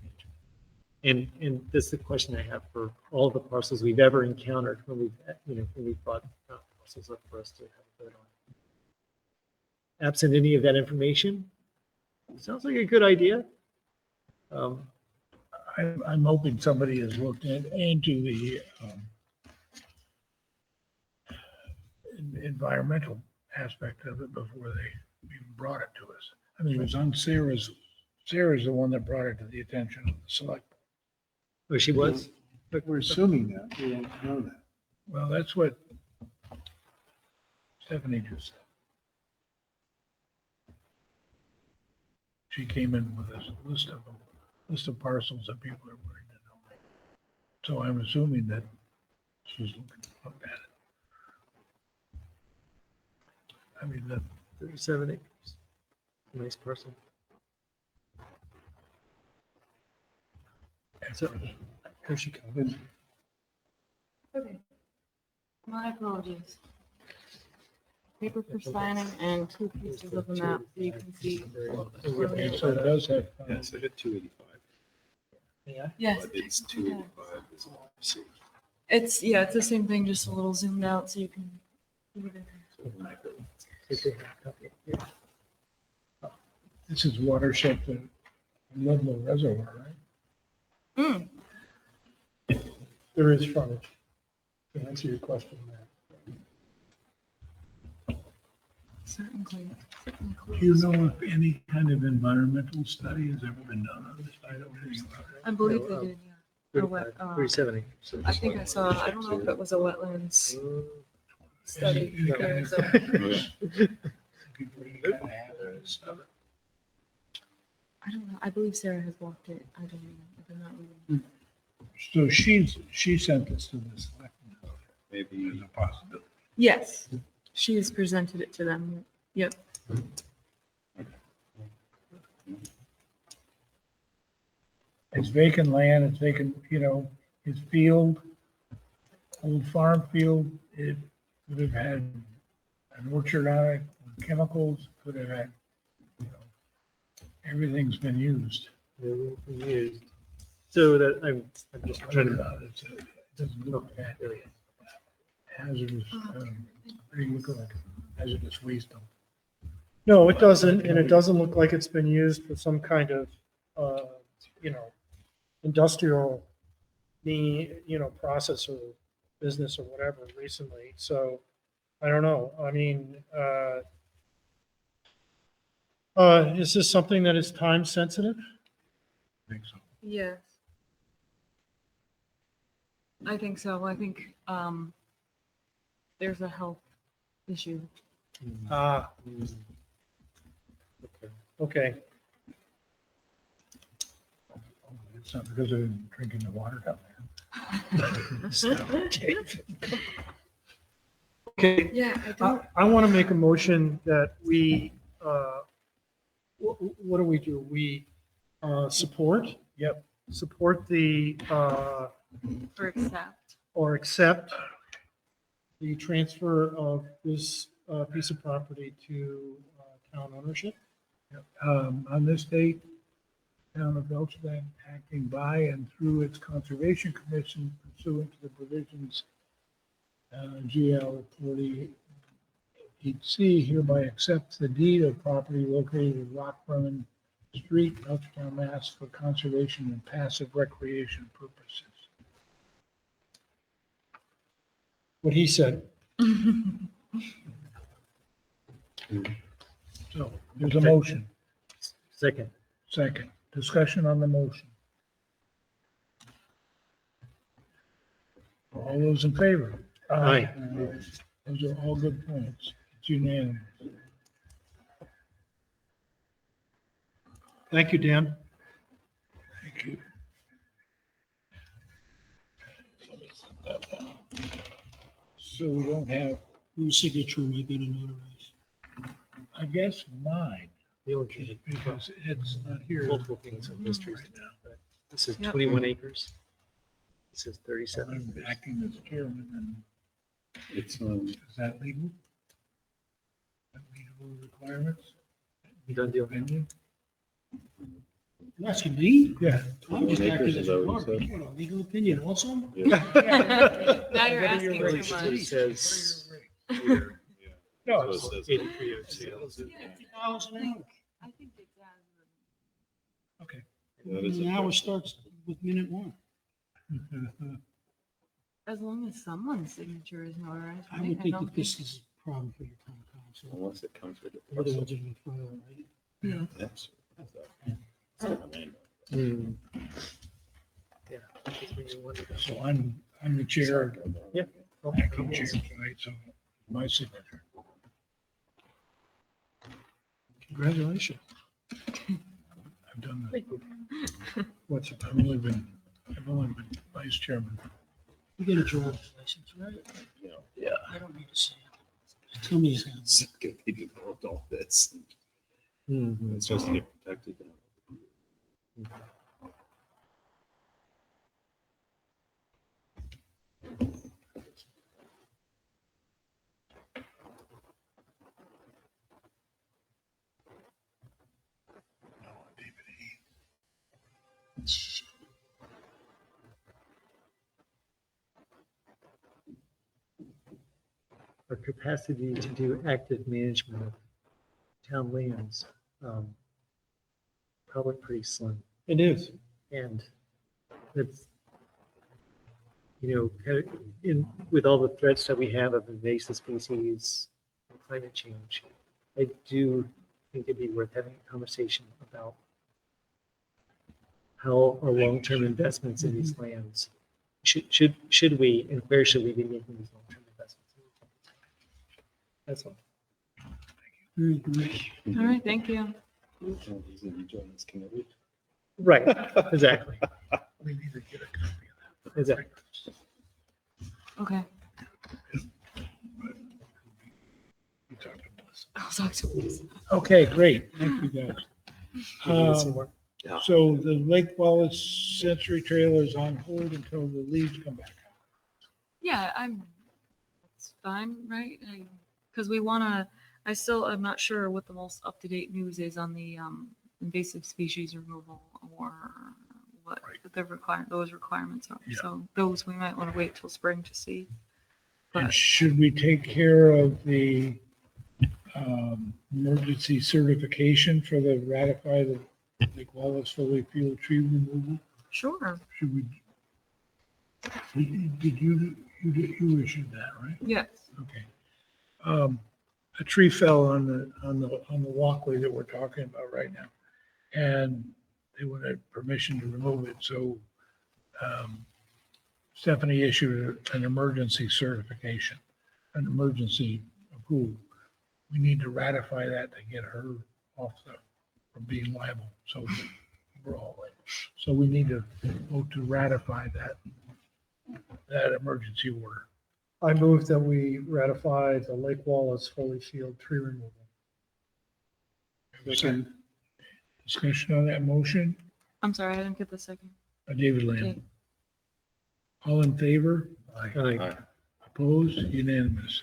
management? And this is the question I have for all the parcels we've ever encountered when we've brought parcels up for us to have a vote on. Absent any of that information, sounds like a good idea. I'm hoping somebody has looked into the environmental aspect of it before they even brought it to us. I mean, it was on Sarah's the one that brought it to the attention of the select. Oh, she was? But we're assuming that, we don't know that. Well, that's what Stephanie just said. She came in with a list of parcels that people are willing to know. So I'm assuming that she's looked at it. I mean, 37 acres. Nice parcel. So, here she comes. Okay. My apologies. Paper for signing and 2 pieces of the map so you can see. okay, so it does have. Yes, I hit 285, Yes, but it's 285 is all I see. it's the same thing, just a little zoomed out so you can. This is watershed to Ludlow Reservoir, right? there is frontage. To answer your question, Matt. Certainly. Do you know if any kind of environmental study has ever been done on this? I don't know. I believe they did, yeah. wet, 370. I think I saw, I don't know if it was a wetlands study. Yeah. There's a- I don't know. I believe Sarah has walked it. I don't know. I do not remember. So she sent this to the selectmen. Maybe As a possibility. Yes, she has presented it to them. Yep. It's vacant land, it's vacant, his field, old farm field, it could have had an orchard on it, with chemicals, could have had, everything's been used. So that I'm just trying to. It doesn't look that hazardous, look like hazardous waste dump. No, it doesn't, and it doesn't look like it's been used for some kind of, industrial process or business or whatever recently. So I don't know. I mean, is this something that is time sensitive? I think so. Yes. I think so. I think there's a health issue. Ah, okay. It's not because of drinking the water down Okay, Yeah, I don't. I want to make a motion that we, what do? We support? Yep. Support the, Or accept. or accept the transfer of this piece of property to town ownership. there. On this date, town of Belchertown acting by and through its conservation commission pursuant to the provisions GL 48C hereby accepts the deed of property located at Rockburn Street, Belchertown, Mass. For conservation and passive recreation purposes. What he said. So there's a motion. Second. Second, discussion on the motion. All those in favor? Aye. Those are all good points. It's unanimous. Thank you, Dan. Thank you. So we don't have, whose signature am I going to notarize? I guess mine, The orchard. because it's not here. Multiple things in history. Right now. But this is Yep. 21 acres. This is 37. I'm acting as chairman, and it's, is that legal? Is that legal requirements? You done deal? Opinion? You asking me? Yeah. I'm just 21 acting acres as is a that what you lawyer. said? You want a legal opinion also? Now you're asking too It much. says here, yeah. No, So it says- 8302. $50,000 an hour. I think it does. okay. That is The hour a- starts with minute one. As long as someone's signature is notarized. I right? would think don't that this is a problem for your town council. Unless it comes with a You're the parcel. ones that are gonna file it, right? Yeah. That's- it's not a land. Hmm. Yeah. That's when you wonder about- So I'm the chair, Yeah. acting chair tonight, so my signature. Congratulations. I've done the, I've only been vice chairman. You get a driver's license, right? Yeah. I don't need to see it. Tell me again. It's good they developed all this. Mhm. It's supposed to get protected. Our capacity to do active management of town lands, probably pretty slim. It is. And it's, kind of with all the threats that we have of invasive species, and climate change, I do think it'd be worth having a conversation about how are long-term investments in these lands? Should we, and where should we be making these long-term investments? That's all. Very good. All right, thank you. Right, exactly, We need to get a copy of that. exactly. Okay. We talked to Melissa. I'll talk to you. Okay, great. Thank you, guys. You need to see Um, more? So the Lake Wallace Sensory Trail is on hold until the leaves come back. Yeah, it's fine, right? Because we want to, I'm not sure what the most up-to-date news is on the invasive species removal or what those requirements are. Yeah. So those we might want to wait till spring to see. And But should we take care of the emergency certification for the ratify the Lake Wallace fully field tree removal? sure, Should we? You issued that, right? yes. Okay. A tree fell on the walkway that we're talking about right now. And they wanted permission to remove it, so Stephanie issued an emergency certification, an emergency approval. We need to ratify that to get her off from being liable, so that we're all in. So we need to vote to ratify that emergency order. I move that we ratify the Lake Wallace fully field tree removal. Second. Discussion on that motion, I'm sorry, I didn't get the second. David Lamb. Okay. All in favor? Aye. Opposed? Unanimous.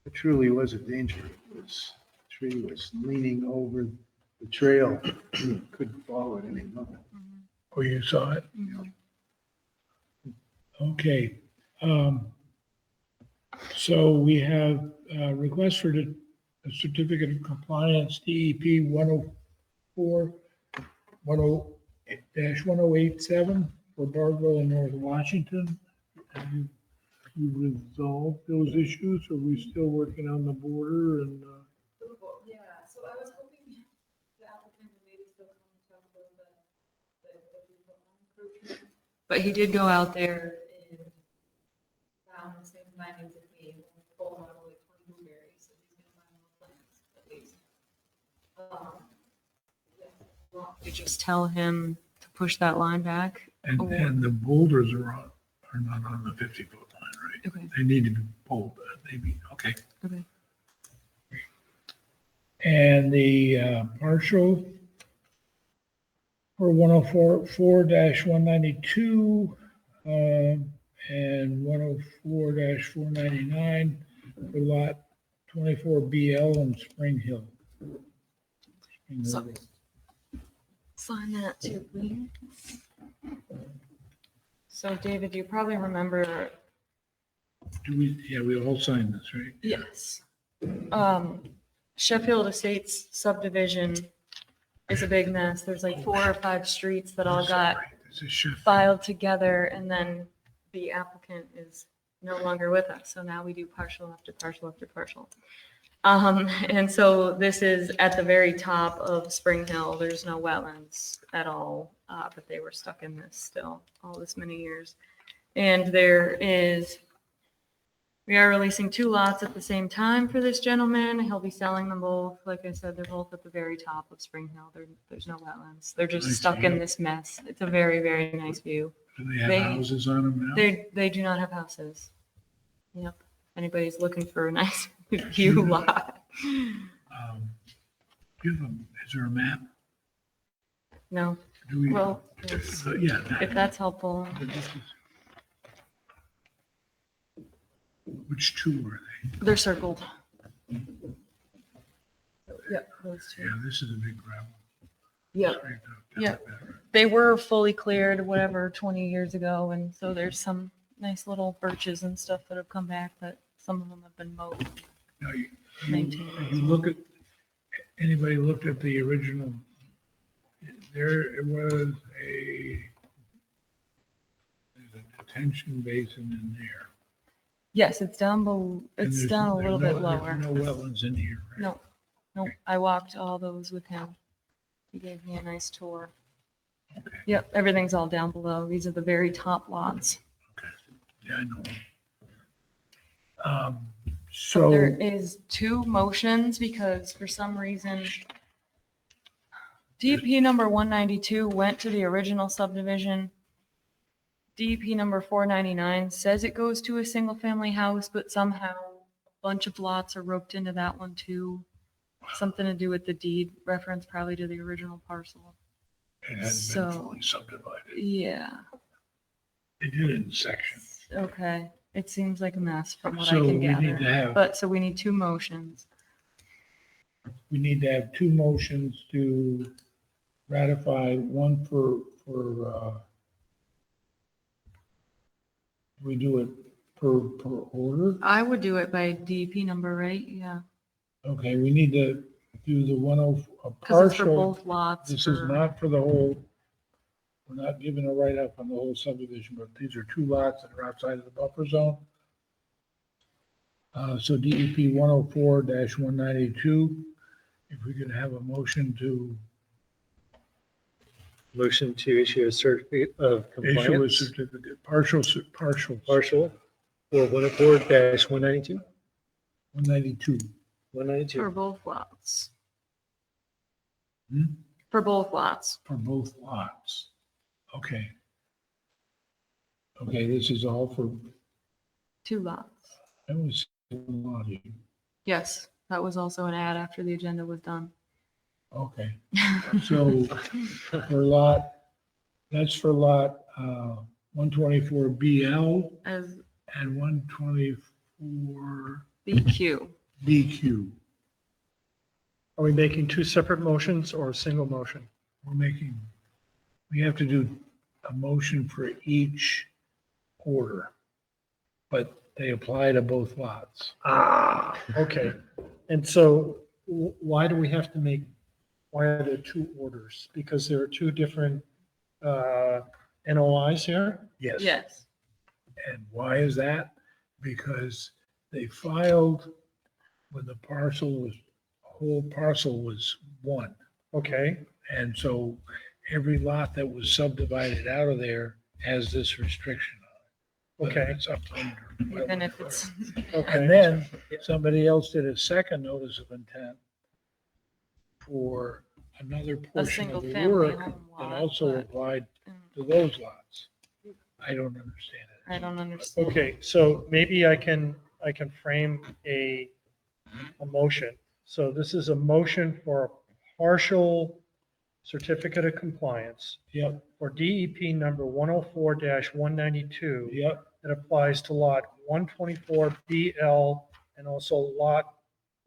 It truly was a danger. The tree was leaning over the trail. Couldn't follow it any longer. Oh, you saw it? Mhm. Okay. So we have a request for the certificate of compliance, DEP 104-1087 for Barville and North Washington. Have you resolved those issues? Or are we still working on the border and? Yeah, so I was hoping the applicant would maybe still come and talk about the. But he did go out there and found the same findings that we pulled out like 20 blueberries, so he's gonna find more plants at least. You just tell him to push that line back. And the boulders are not on the 50-foot line, right? Okay, They need to be pulled, okay. okay. And the partial for 104-192 and 104-499 for lot 24BL in Spring Hill. Spring Hill So- Road. Sign that too, please. So David, you probably remember, We all signed this, right? yes. Sheffield Estates subdivision is a big mess. There's like 4 or 5 streets that all got This is Sheffield. filed together, and then the applicant is no longer with us. So now we do partial after partial after partial. And so this is at the very top of Spring Hill. There's no wetlands at all, but they were stuck in this still all this many years. And we are releasing 2 lots at the same time for this gentleman. He'll be selling them both. Like I said, they're both at the very top of Spring Hill. There's no wetlands. They're just Nice stuck in view. this mess. It's a very, very nice view. Do they have they- houses on them now? They do not have houses. Yep. Anybody's looking for a nice view lot. Is there a map? No, Do we? well, yes. Yeah. If that's helpful. Which 2 are they? They're circled. Yep, those Yeah, 2. this is a big gravel. Yep. Straight up, Yeah. down there. They were fully cleared, whatever, 20 years ago. And so there's some nice little birches and stuff that have come back, but some of them have been mowed. Now, you Maintain. anybody looked at the original? There was there's a detention basin in there. Yes, it's down below, And it's there's- down a there's little no- bit lower. there's No wetlands in here, right? No, no, I walked all those with him. He gave me a nice tour. Yep, everything's all down below. These are the very top lots. Yeah, I know. There So there is two motions because for some reason DEP number 192 went to the original subdivision. DEP number 499 says it goes to a single family house, but somehow a bunch of lots are roped into that one too. Something to do with the deed reference probably to the original parcel. it hasn't So- been fully subdivided. Yeah, They did it in sections. okay. It seems like a mess from what I So can we need to gather. have, But, so we need two motions. we need to have two motions to ratify, one we do it per order. I would do it by DEP number, right? Yeah, Okay, we need to do the a because it's for partial. both lots. This is for- not for the whole, we're not giving a write-up on the whole subdivision, but these are two lots that are outside of the buffer zone. So DEP 104-192, if we could have a motion to Motion to issue a certificate of issue a compliance, certificate, partial, partial, for 104-192, 192. 192. For both lots. Hmm? For both lots. For both lots. Okay. Okay, this is all for, Two lots. that was a lot here. Yes, that was also an ad after the agenda was done. Okay, so for lot, that's for lot 124 BL As and 124 BQ. BQ. Are we making two separate motions or a single motion? We have to do a motion for each order, but they apply to both lots. Ah, okay. And so why do we have to why are there two orders? Because there are two different NOIs here? Yes. Yes. And why is that? Because they filed when the whole parcel was one. Okay, And so every lot that was subdivided out of there has this restriction on it. whether Okay. It's up to under. Even if it's, okay. And then somebody else did a second notice of intent for another portion of the single-family work home that lot, also but- applied to those lots. I don't understand it. I don't understand. Okay, so maybe I can frame a motion. So this is a motion for a partial certificate of compliance Yep, for DEP number 104-192. yep, That applies to lot 124BL and also lot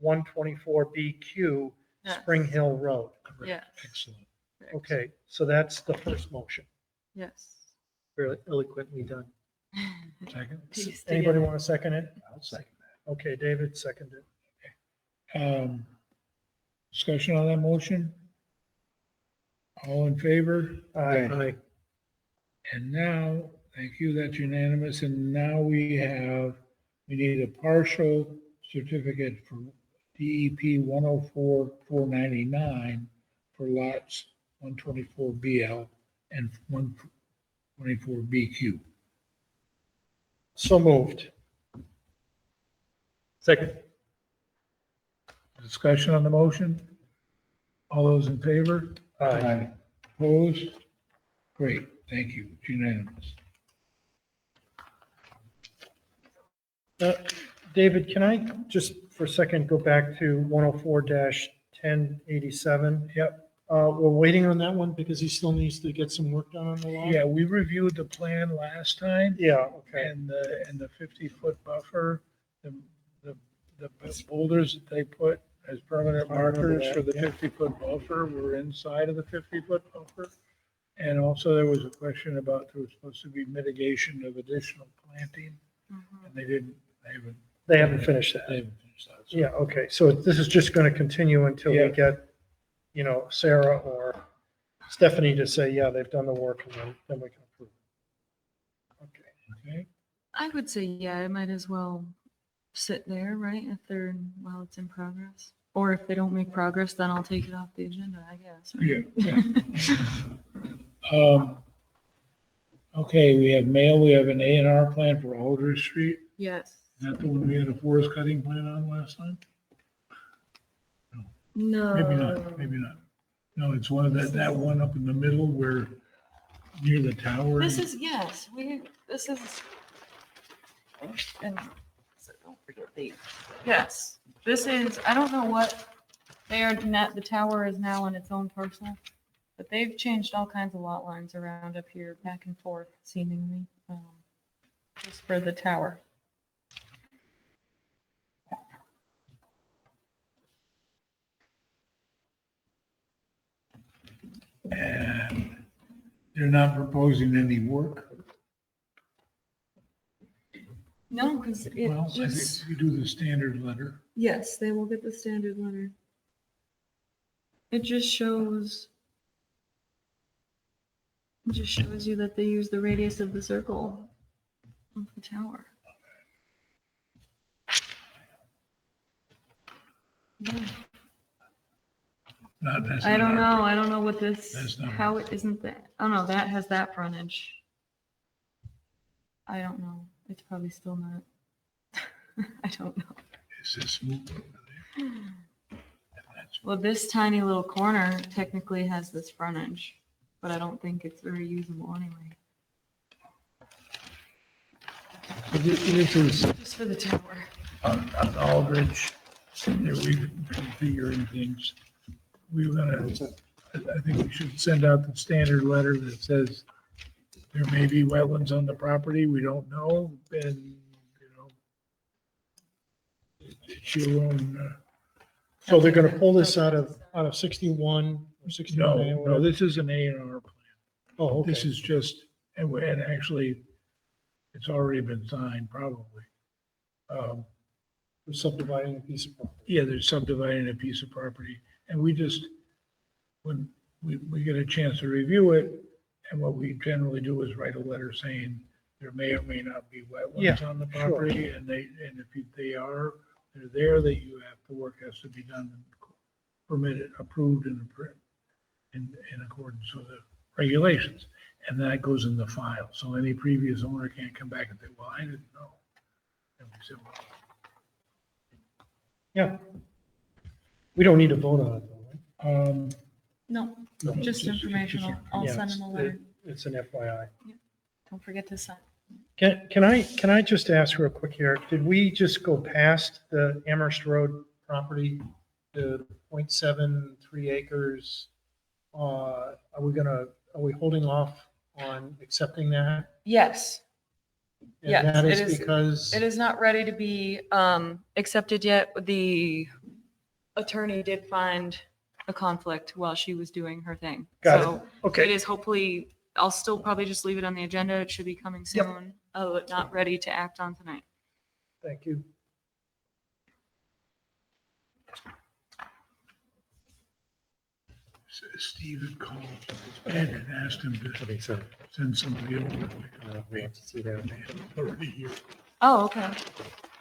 124BQ, Yes. Spring Hill Road. correct, Yes. excellent. Okay, so that's the first motion. Yes. Fairly eloquently done. Second. Piece Anybody together. want to second it? I'll second Okay, David seconded. Discussion on that motion? All in favor? Aye. Aye. And now, thank you, that's unanimous, and now we need a partial certificate for DEP 104-499 for lots 124 BL and 124 BQ. So moved. Second. Discussion on the motion? All those in favor? Aye. Opposed? Great, thank you, it's unanimous. David, can I just for a second go back to 104-1087? Yep. We're waiting on that one because he still needs to get some work done on the law? Yeah, we reviewed the plan last time. Yeah, okay. And the 50-foot buffer, the boulders that they put as permanent I remember markers that, for the yeah. 50-foot buffer were inside of the 50-foot buffer. And also there was a question about there was supposed to be mitigation of additional planting, Mhm. and they haven't. They haven't finished that. They haven't finished that. So- Yeah, okay. So this is just going to continue until Yeah. we get, Sarah or Stephanie to say, yeah, they've done the work and then we can approve. Okay. Okay, I would say, yeah, it might as well sit there, right? While it's in progress. Or if they don't make progress, then I'll take it off the agenda, I guess. right? yeah. Okay, we have mail, we have an A&R plan for Aldrich Street. Yes. Is that the one we had a forest cutting plan on last time? No. Maybe not, maybe not. No, it's one of that one up in the middle where, near the tower. This is, yes, this is. And so don't forget the, yes, this is, I don't know what, they are not, the tower is now in its own parcel, but they've changed all kinds of lot lines around up here, back and forth seemingly, just for the tower. And they're not proposing any work. No, because it Well, I just, think we do the standard letter. yes, they will get the standard letter. It just shows you that they use the radius of the circle of the tower. Yeah. That's I not don't our- know. I don't know what this, That's not how it isn't that. Oh no, that has that frontage. I don't know. It's probably still not. I don't know. Is this moved over there? And that's- Well, this tiny little corner technically has this frontage, but I don't think it's very usable anyway. This is Just for the tower. on Aldrich. There we've been configuring things. We were gonna, I think we should send out the standard letter that says there may be wetlands on the property, we don't know, and, you know, it's your own, So they're gonna pull this out of 61 or 61A or no, whatever? this is an A&R plan. Oh, okay. This is just, and actually, it's already been signed, probably. We're subdividing a piece of property. Yeah, they're subdividing a piece of property, and we just, when we get a chance to review it, and what we generally do is write a letter saying there may or may not be wetlands on the sure. property, and if they are, they're there, that you have, the work has to be done and permitted, approved in accordance with the regulations, and that goes in the file, so any previous owner can't come back and say, well, I didn't know. And we say, well, Yeah. We don't need to vote on it, though, right? No, no, just informational. I'll Yeah, send them a letter. It's an FYI. Don't forget to sign. Can I just ask real quick here, did we just go past the Amherst Road property, the 0.73 acres? Are we holding off on accepting that? Yes, And Yes, that it is is- because, it is not ready to be accepted yet. The attorney did find a conflict while she was doing her thing. Got it. So it okay, is hopefully, I'll still probably just leave it on the agenda. It should be coming Yep. soon. But not ready to act on tonight. thank you. Steve had called Ed and asked him to send somebody over. We have to see that. Already here. Oh, okay.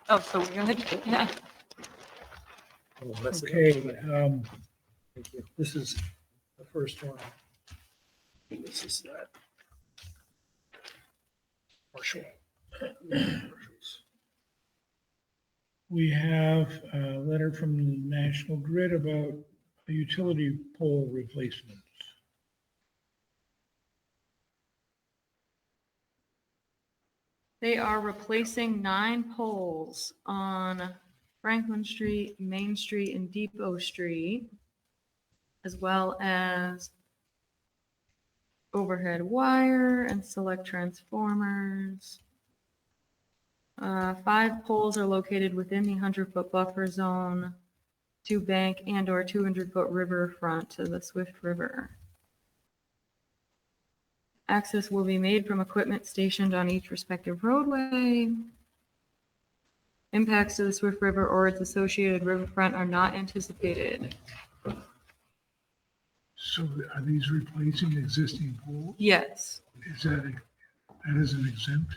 Oh, so we're good? Yeah. Okay, Thank you. This is the first one. This is that. Partial. we have a letter from the National Grid about a utility pole replacement. They are replacing 9 poles on Franklin Street, Main Street, and Depot Street, as well as overhead wire and select transformers. 5 poles are located within the 100-foot buffer zone to bank and/or 200-foot riverfront to the Swift River. Access will be made from equipment stationed on each respective roadway. Impacts to the Swift River or its associated riverfront are not anticipated. So are these replacing existing poles? Yes, Is that an exempt?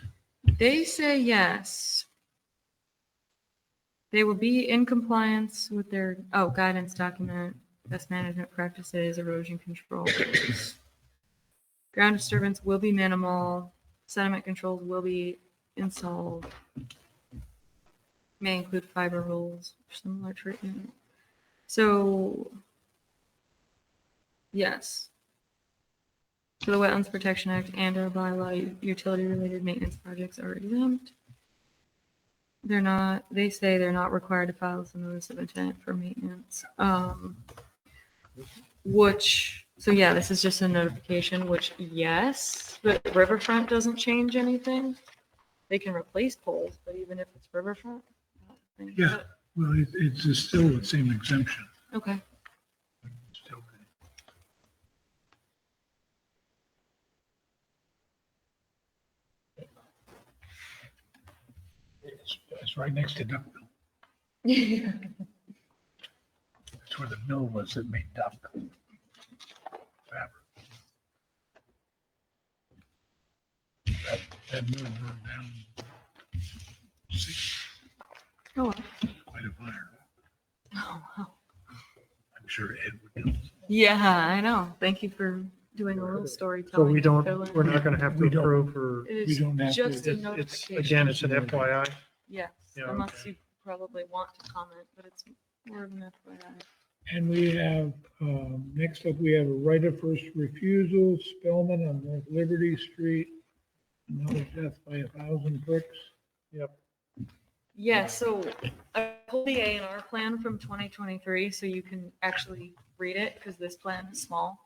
they say yes. They will be in compliance with their, guidance document, best management practices, erosion control. Ground disturbance will be minimal. Sediment controls will be installed. May include fiber rolls or similar treatment. So, yes. So the Wetlands Protection Act and our bylaw, utility-related maintenance projects are exempt. They're not, they say they're not required to file a notice of intent for maintenance. So yeah, this is just a notification, which yes, but riverfront doesn't change anything. They can replace poles, but even if it's riverfront. I don't think Yeah. that- Well, it's still the same exemption. Okay. Still good. It's right next to Duckville. That's where the mill was that made duck fabric. That mill burned down. Oh, wow. Quite a fire. Oh, wow. I'm sure Ed would know. Yeah, I know. Thank you for doing a little So storytelling. we don't, Fill in. we're not gonna have to We don't. approve for, It we is don't have to- just a it's, notification. again, it's an FYI. Yes, Yeah, unless okay. you probably want to comment, but it's more of an FYI. And we have, next up, we have a right of first refusal, Spellman on North Liberty Street. Another death by 1,000 bricks. Yep. Yeah, so I pulled the A&R plan from 2023, so you can actually read it, because this plan is small.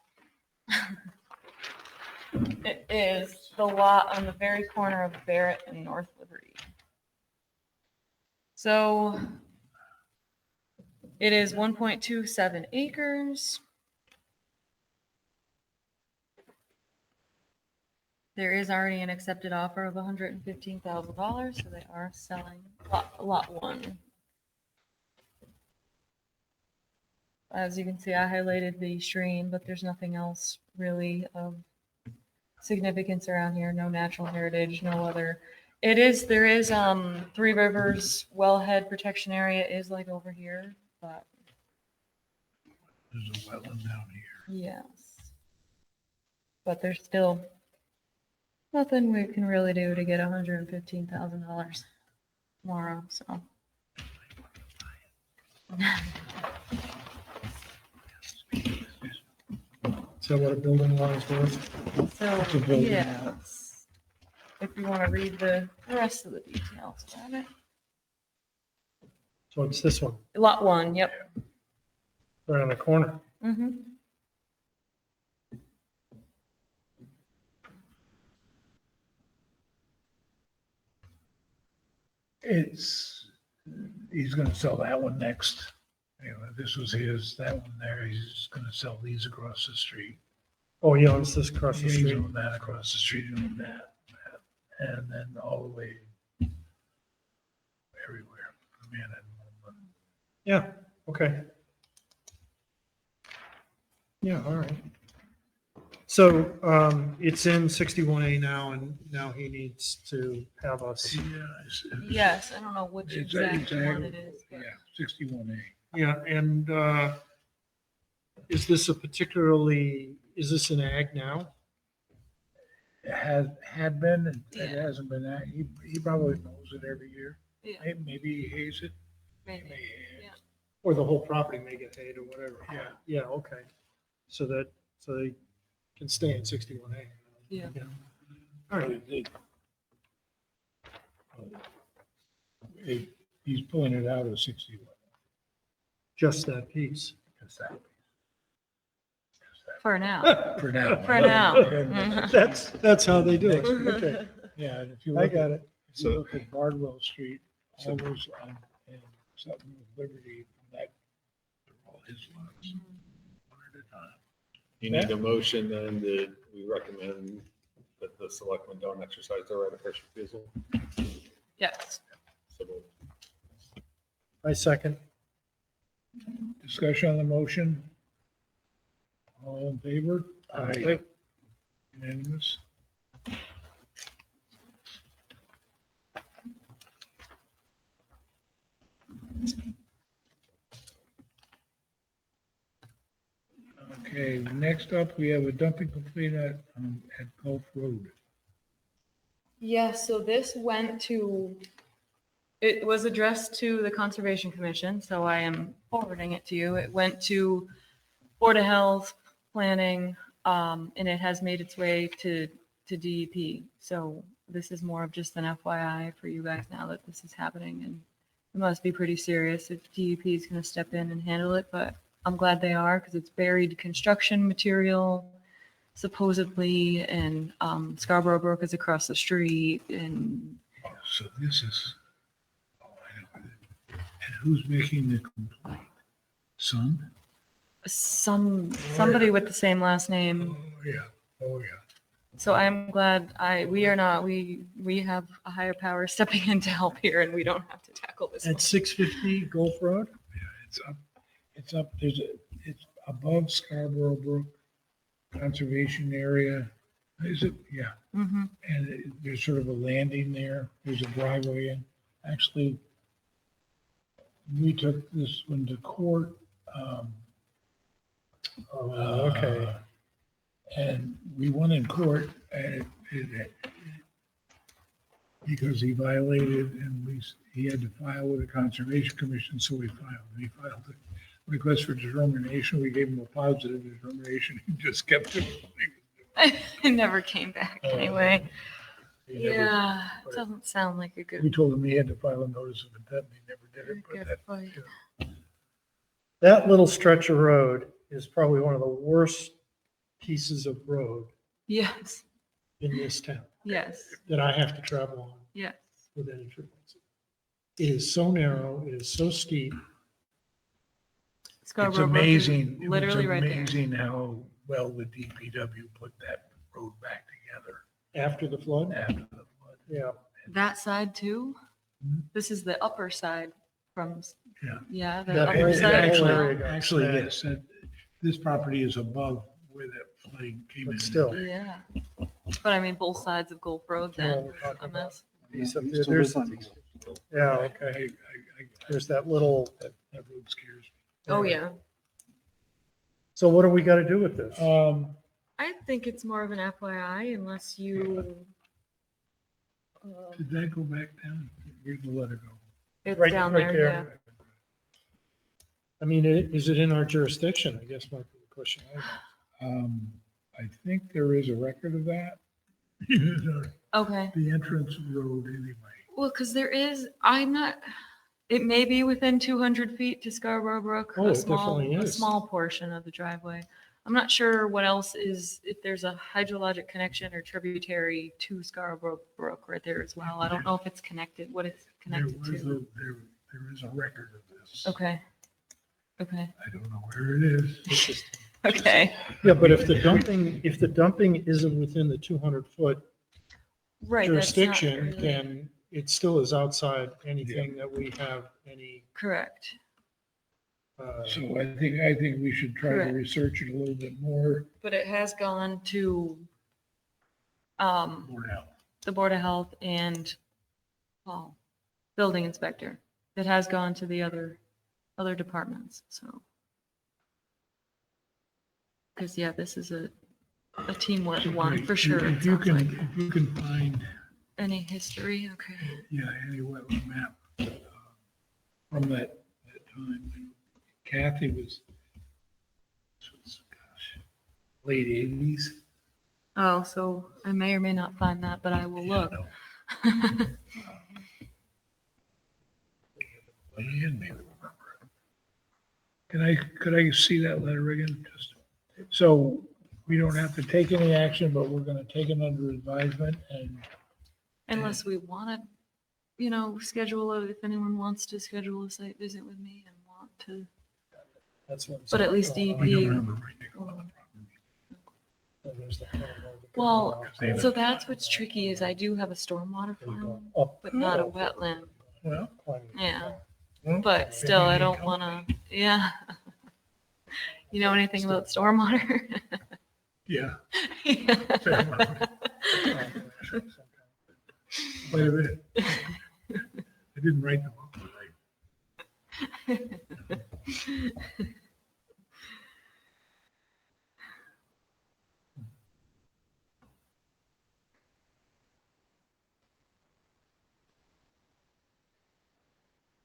It is the lot on the very corner of Barrett and North Liberty. So it is 1.27 acres. There is already an accepted offer of $115,000, so they are selling lot one. As you can see, I highlighted the stream, but there's nothing else really of significance around here. No natural heritage, no other. There is Three Rivers wellhead protection area is like over here, but There's a wetland down here. yes. But there's still nothing we can really do to get $115,000 tomorrow, so. Is that what a building lot is worth? So, a building yes. If you want to read the rest of the details about it. So it's this one, Lot one, yep. right on the corner. Mm-hmm. He's gonna sell that one next. You know, this was his, that one there, he's gonna sell these across the street. Oh, he owns this across the He's street. on that across the street, and that, and then all the way everywhere. Man, Yeah, okay. Yeah, all right. So, it's in 61A now, and now he needs to have us, Yes, I don't know which It's exact one ag- it is. Yeah, but- 61A. yeah, and, is this is this an ag now? It had been, it Yeah. hasn't been, he probably mows it every year. Yeah, Maybe he hates it. maybe. Maybe. Yeah. Or the whole property may get paid or whatever? Yeah. Yeah, okay. So they can stay in 61A. Yeah. All right, He's pulling it out of 61. just that piece. Just that. For now. For now. For now. That's how they do it. Okay, Yeah, and if you I look got at, it. if you look at Bardwell Street, all those on, and something with Liberty, that, they're all his lots. One at a time. You need a motion then that we recommend that the selectmen don't exercise their right of first refusal. Yes. So moved. I second. Discussion on the motion? All in favor? Aye. Unanimous? Okay, next up, we have a dumping complaint at Gulf Road. Yeah, so this went to, it was addressed to the Conservation Commission, so I am forwarding it to you. It went to Board of Health, Planning, and it has made its way to DEP. So this is more of just an FYI for you guys now that this is happening, and it must be pretty serious if DEP is going to step in and handle it, but I'm glad they are because it's buried construction material supposedly, and Scarborough Brook is across the street, and Oh, so this is, oh, I know. And who's making the complaint? Son? somebody with the same last name. Oh, yeah, oh, yeah. So I'm glad we are not, we have a higher power stepping in to help here, and we don't have to tackle this. At 650 Gulf Road? Yeah, it's up, it's above Scarborough Brook Conservation Area. Is it? Yeah. Mm-hmm. And there's sort of a landing there. There's a driveway in. Actually, we took this one to court. Okay. And we won in court and because he violated and he had to file with the Conservation Commission, so we filed. He filed a request for determination. We gave him a positive determination. He just kept it. It never came back anyway. He never- Yeah, but it doesn't sound like a We good, told him he had to file a notice of intent, and he never did it. But good that, fight. That little stretch of road is probably one of the worst pieces of road Yes, in this town yes, that I have to travel on yes. with any frequency. It is so narrow, it is so steep. it's Scarborough Brook is amazing. It was literally right there. amazing how well the DPW put that road back together After the flood? after the flood. Yeah. That side too? Mhm. This is the upper side from, Yeah. yeah, the That upper whole- And side. that whole actually, area got actually, smashed. yes, this property is above where that flooding came in. But still. Yeah, but I mean, both sides of Gulf Road You know then, what we're talking a about. mess. Piece up We there. used to There's, live on Gulf. yeah, okay. There's that little, That road scares Oh, yeah. so what do we got to do with this? me. I think it's more of an FYI unless you. Did that go back down? Where'd the letter go? It's Right- down right there, yeah. I mean, is it in our jurisdiction? I guess my question. I think there is a record of that. Okay. The entrance road anyway. Well, because there is, I'm not, it may be within 200 feet to Scarborough Brook, Oh, a it small, definitely a is. small portion of the driveway. I'm not sure what else is, if there's a hydrologic connection or tributary to Scarborough Brook right there as well. I don't know if it's connected, what it's There connected was to. there is a record of this. Okay. Okay. I don't know where it is. Okay. Yeah, but if the dumping isn't within the 200-foot Right. that's not jurisdiction, really- then it still is outside anything that we have any, Correct. So I think we should try to Correct. research it a little bit more. But it has gone to More now. the Board of Health and, well, building inspector. It has gone to the other departments, so. Because, yeah, this is a teamwork one, for sure. it If you sounds can, like. if you can find, Any history, okay. yeah, any wetland map from that time. Kathy was, gosh, late 80s. Oh, so I may or may not find that, but I will look. And maybe remember it. Could I see that letter again? Just so we don't have to take any action, but we're gonna take it under advisement and Unless we want to, schedule it, if anyone wants to schedule a site visit with me and want to, that's what. but at least E we don't DEP. have a right to go on the property. Well, They have so a- that's what's tricky is I do have a stormwater file, Up. but not a wetland. Well, Yeah, Hmm? but still, I don't want to, yeah. You know anything about stormwater? Yeah. Fair enough. Wait a minute. I didn't write them up, but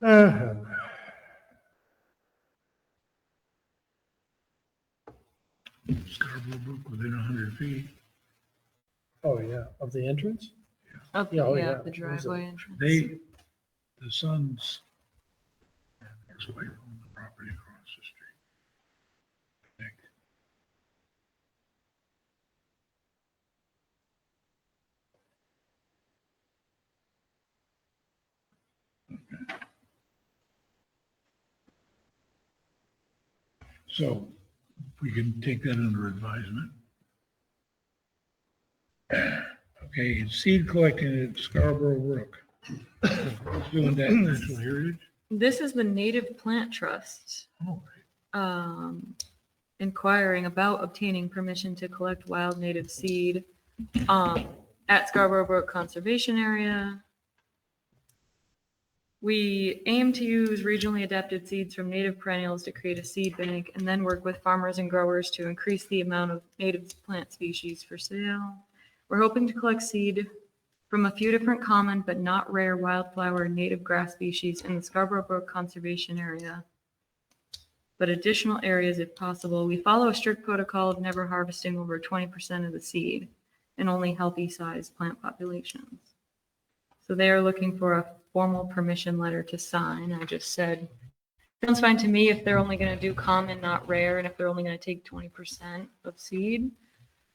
Uh, Scarborough Brook within 100 feet. Oh, yeah, of the entrance? Up, Yeah, oh, yeah, yeah. the driveway entrance. The son's ex-wife owned the property across the street. I think. So we can take that under advisement. Okay, seed collecting at Scarborough Brook. Doing that natural heritage. This is the Native Plant Trust. Oh, Inquiring about obtaining permission to collect wild native seed at Scarborough Brook Conservation Area. We aim to use regionally adapted seeds from native perennials to create a seed bank and then work with farmers and growers to increase the amount of native plant species for sale. We're hoping to collect seed from a few different common but not rare wildflower and native grass species in the Scarborough Brook Conservation Area, but additional areas if possible. We follow a strict protocol of never harvesting over 20% of the seed and only healthy sized plant populations. So they are looking for a formal permission letter to sign. I just said, sounds fine to me if they're only going to do common, not rare, and if they're only going to take 20% of seed.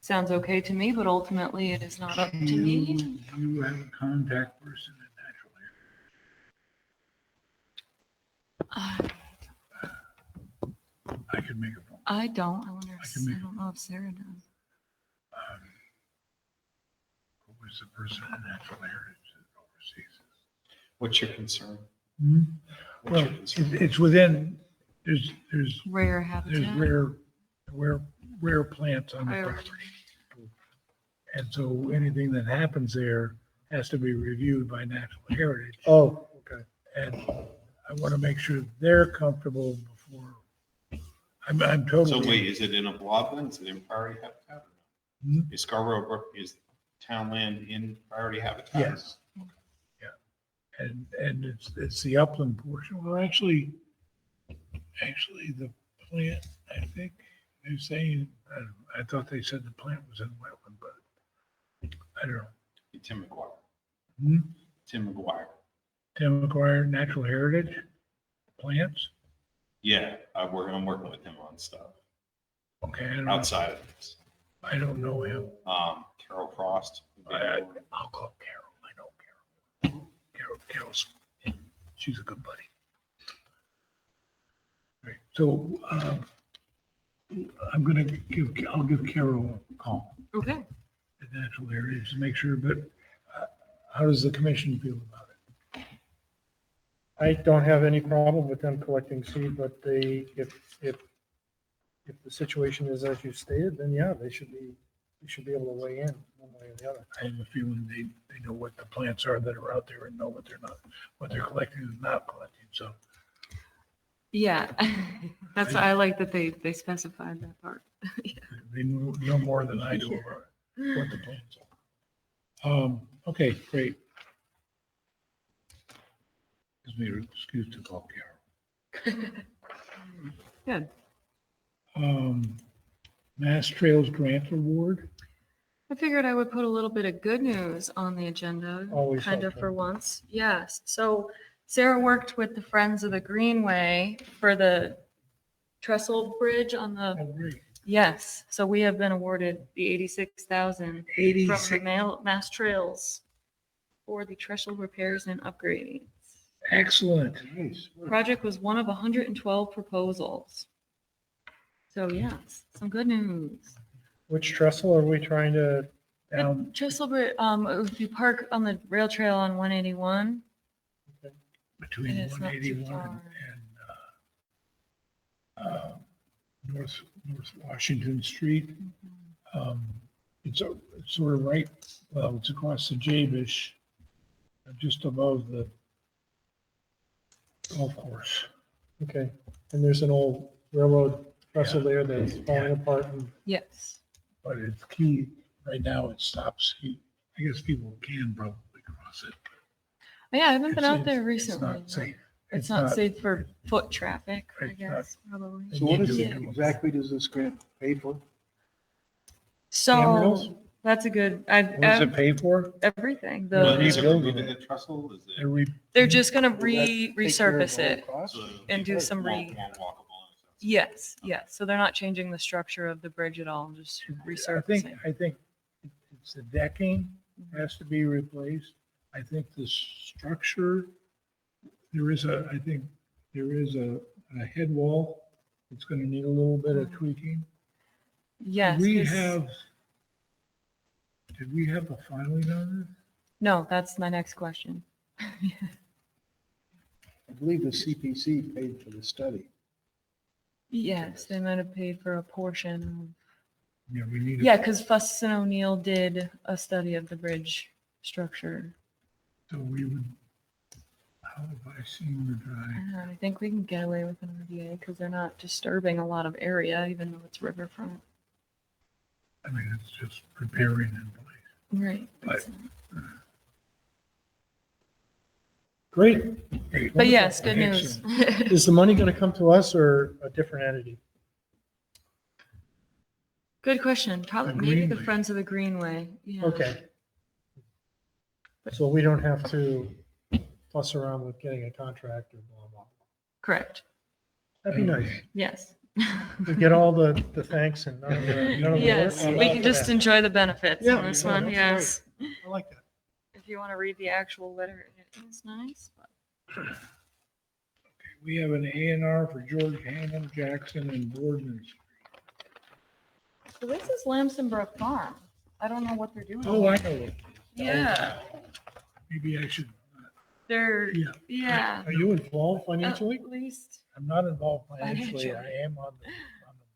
Sounds okay to me, but ultimately it is not up to me. You have a contact person at Natural Heritage. I could make a phone. I don't. I wonder I if, can make- I don't know if Sarah does. Who was the person at Natural Heritage that oversees this? What's your concern? Hmm? What's Well, your concern? it's within, there's Rare habitat. rare plants on the Priority. property. And so anything that happens there has to be reviewed by Natural Heritage. Oh, okay. And I want to make sure they're comfortable before, I'm So totally. wait, is it in a blob then? Is it in priority habitat? Hmm? Is Scarborough Brook, is town land in priority habitat? Yes. Yeah. And it's the upland portion. Well, actually the plant, I think they're saying, I thought they said the plant was in wetland, but I don't know. Tim McGuire. Hmm? Tim McGuire. Tim McGuire, Natural Heritage Plants. Yeah, I'm working with him on stuff Okay, outside of this. I don't know him. Carol Frost. I'll call Carol. I know Carol. Carol's, she's a good buddy. Right. So I'll give Carol a call Okay. at Natural Heritage to make sure, but how does the commission feel about it? I don't have any problem with them collecting seed, but if the situation is as you stated, then yeah, they should be able to weigh in one way or the other. I have a feeling they know what the plants are that are out there and know what they're collecting and not collecting, so. Yeah. That's, I like that they specified that part. They know more than I do about what the plans are. Okay, great. Gives me an excuse to call Carol. Good. Mass Trails Grant Award. I figured I would put a little bit of good news on the agenda, Always kind of helpful. for once. Yes. So Sarah worked with the Friends of the Greenway for the trestle bridge on the, Oh, great. yes. So we have been awarded the 86,000 from the 86. Mass Trails for the trestle repairs and upgrading. Excellent. Nice. Project was one of 112 proposals. So yes, some good news. Which trestle are we trying to, Down Trestle bridge, if you park on the rail trail on 181, between And it's not too 181 far. and North Washington Street. It's sort of right, well, it's across the Jabesh, just above the golf course. okay, and there's an old railroad trestle there that's falling apart and yes. But it's key, right now it stops. I guess people can probably cross it. Yeah, I haven't been It's- out there it's recently. not safe. It's not not- safe for foot traffic, I It's not. guess, probably. They So what need is, to Yeah. do- exactly does this grant pay for? Handrails? So that's a good, What does it pay for? everything. Well, The, these- Is it removing the trestle? Is They're it? they're just gonna Will that take care of resurface the whole it. cost? so and do people some won't walkable? Yes, yes. So they're not changing the structure of the bridge at all, just resurfacing. I think it's the decking has to be replaced. I think the structure, I think there is a head wall. It's gonna need a little bit of tweaking. Yes. We this- did we have the filing on this? No, that's my next question. I believe the CPC paid for the study. Yes, they might have paid for a portion Yeah, we need. of, yeah, because Fuss and O'Neill did a study of the bridge structure. So we would, how have I seen the drive? I think we can get away with an RDA because they're not disturbing a lot of area, even though it's riverfront. I mean, it's just preparing in place. Right. But- Great. Great. But yes, good Excellent. news. Is the money going to come to us or a different entity? Good question. Probably The maybe the Greenway. Friends of the Greenway. Yeah. Okay. So we don't have to fuss around with getting a contract or blah, blah. Correct. That'd be nice. Yes. We get all the thanks and none of the work. Yes, we can just enjoy the benefits Yeah, on this yeah, one, that's yes. I like that. If you want to read the actual letter, it is nice. but- We have an A and R for George Hannum, Jackson, and Boardman. So this is Lamson Brook Farm. I don't know what they're doing. Oh, I know. what- Yeah, Maybe I should, they're, yeah. yeah. Are you involved financially? At least, I'm not involved financially. I Financially. am on the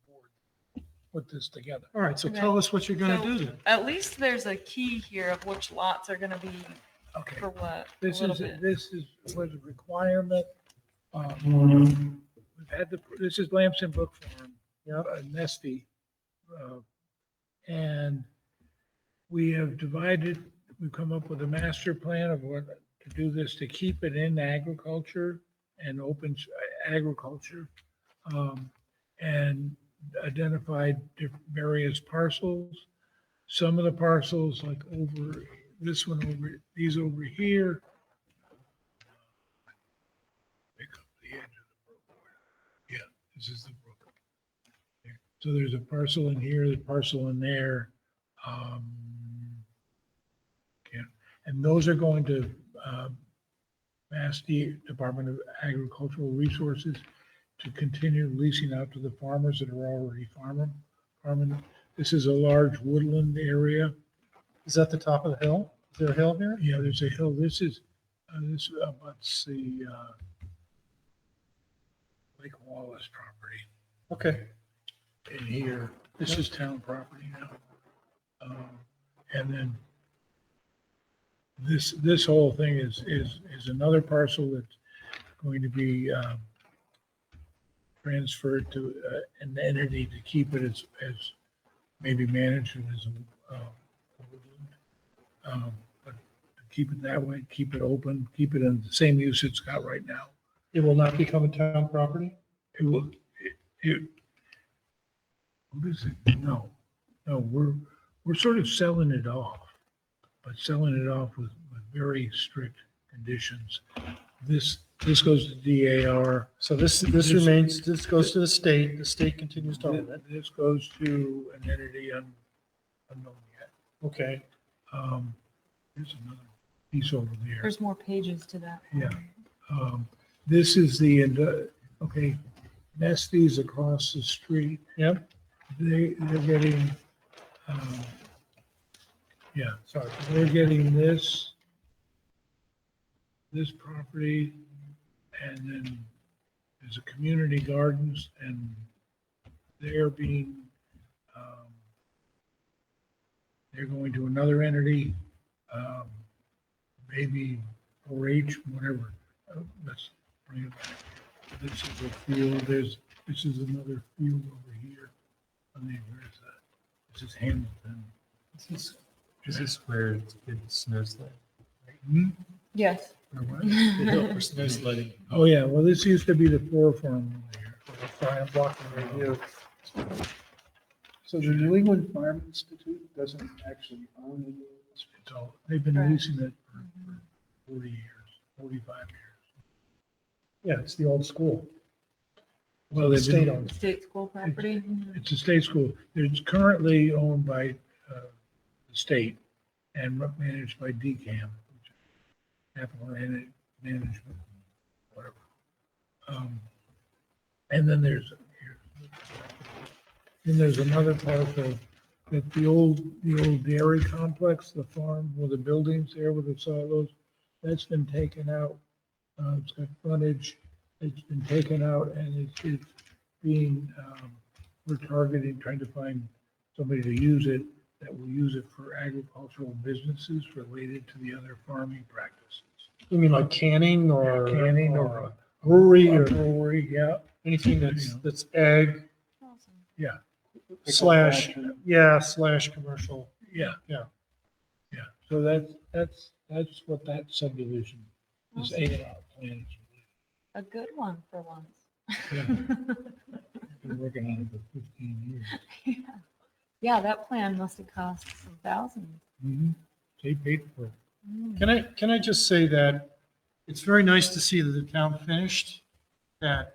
board. Put this together. All right, so Okay. tell us what you're going to So- do then. at least there's a key here of which lots are gonna be Okay. for what, a This little is, bit. was a requirement. We've had this is Lamson Brook Farm, Nesty. And we have we've come up with a master plan of what to do this, to keep it in agriculture and open agriculture. And identified various parcels. Some of the parcels, like over, this one over, these over here. Pick up the edge of the brook. Yeah, this is the brook. There. So there's a parcel in here, the parcel in there. Yeah, and those are going to Mass Department of Agricultural Resources to continue leasing out to the farmers that are already farming. This is a large woodland area. Is that the top of the hill? Is there a hill here? Yeah, there's a hill. This abuts the Lake Wallace property Okay. in here. This is town property now. And then this whole thing is another parcel that's going to be transferred to an entity to keep it as maybe managed as a woodland. But to keep it that way, keep it open, keep it in the same use it's got right now. It will not become a town property? It will, what is it? No, we're sort of selling it off, but selling it off with very strict conditions. This goes to DAR. So this remains, this goes to the state continues to own it. This goes to an entity unknown yet. Okay. Here's another piece over there. There's more pages to that. Yeah. This is okay, Nesty's across the street. Yep. They're getting, sorry, they're getting this property, and then there's a community gardens, and they're being, they're going to another entity, maybe 4-H, whatever. Let's bring it back. This is a field, this is another field over here. I mean, where is that? This is Hamilton. Is this where it snows there? Hmm? Yes, Sledding. Oh, yeah, well, this used to be the Poor Farm over here. Sorry, I'm blocking review. So the New England Farm Institute doesn't actually own any of this? So they've been Correct. leasing it for 40 years, 45 years. Yeah, it's the old school. Well, The they've state been, owns. State school property. it's a state school. It's currently owned by the state and managed by DCAM, which is Capital Management, whatever. And then there's another parcel that the old dairy complex, the farm with the buildings there with the silos, that's been taken out. It's got frontage, it's been taken out and it's being, we're targeting, trying to find somebody to use it that will use it for agricultural businesses related to the other farming practices. You mean like canning or? Canning or Brewery a or brewery, yeah, anything that's ag Awesome. yeah, slash, yeah, slash commercial. yeah. Yeah. Yeah, so that's what that subdivision is Awesome. A&R plan. A good one for once. Yeah. Been working on it for 15 years. Yeah. Yeah, that plan must have cost some thousands. They paid for it. Can I just say that it's very nice to see that the town finished that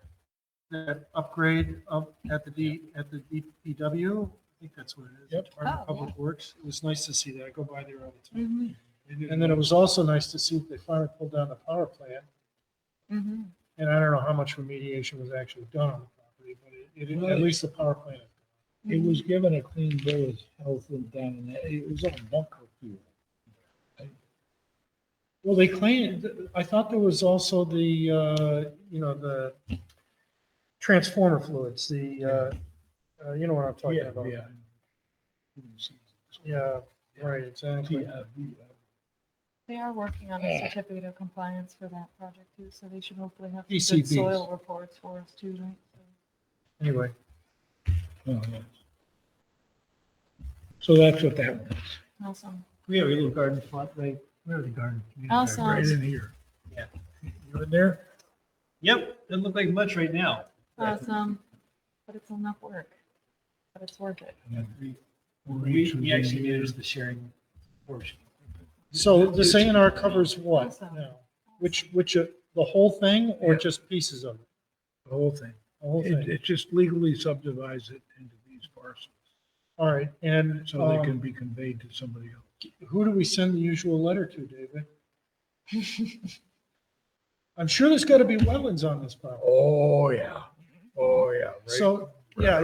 upgrade up at the DPW. I think that's what it is. Yep. Department of Oh, Public Works. It was nice to see that. I go by there all the time. Mhm. They did And then it was also nice to see that they finally pulled down the power plant. Mhm. And I don't know how much remediation was actually done on the property, but at least the power plant. It was given a clean bill of health and down in that, it was all bunker fuel. Well, they claimed, I thought there was also the the transformer fluids, you know what I'm talking Yeah, about. yeah. Yeah, right, exactly. They are working on a certificate of compliance for that project too, so they should hopefully have some PCBs. good soil reports for us too, right? So- Anyway, Oh, yes. So that's what that was, Awesome. We have a little garden plot, right? Where are the garden? Awesome. right in here. Yeah. You in there? Yep, doesn't look like much right now. Awesome. But it's enough work. But it's worth it. We actually managed the sharing portion. so this A&R covers what Awesome. now? Which, the whole thing or Yeah. just pieces of it? The whole thing. The whole thing? It just legally subdivides it into these parcels, All right, and so they can be conveyed to somebody else. who do we send the usual letter to, David? I'm sure there's got to be wetlands on this property. Oh, yeah. Oh, yeah. So, yeah.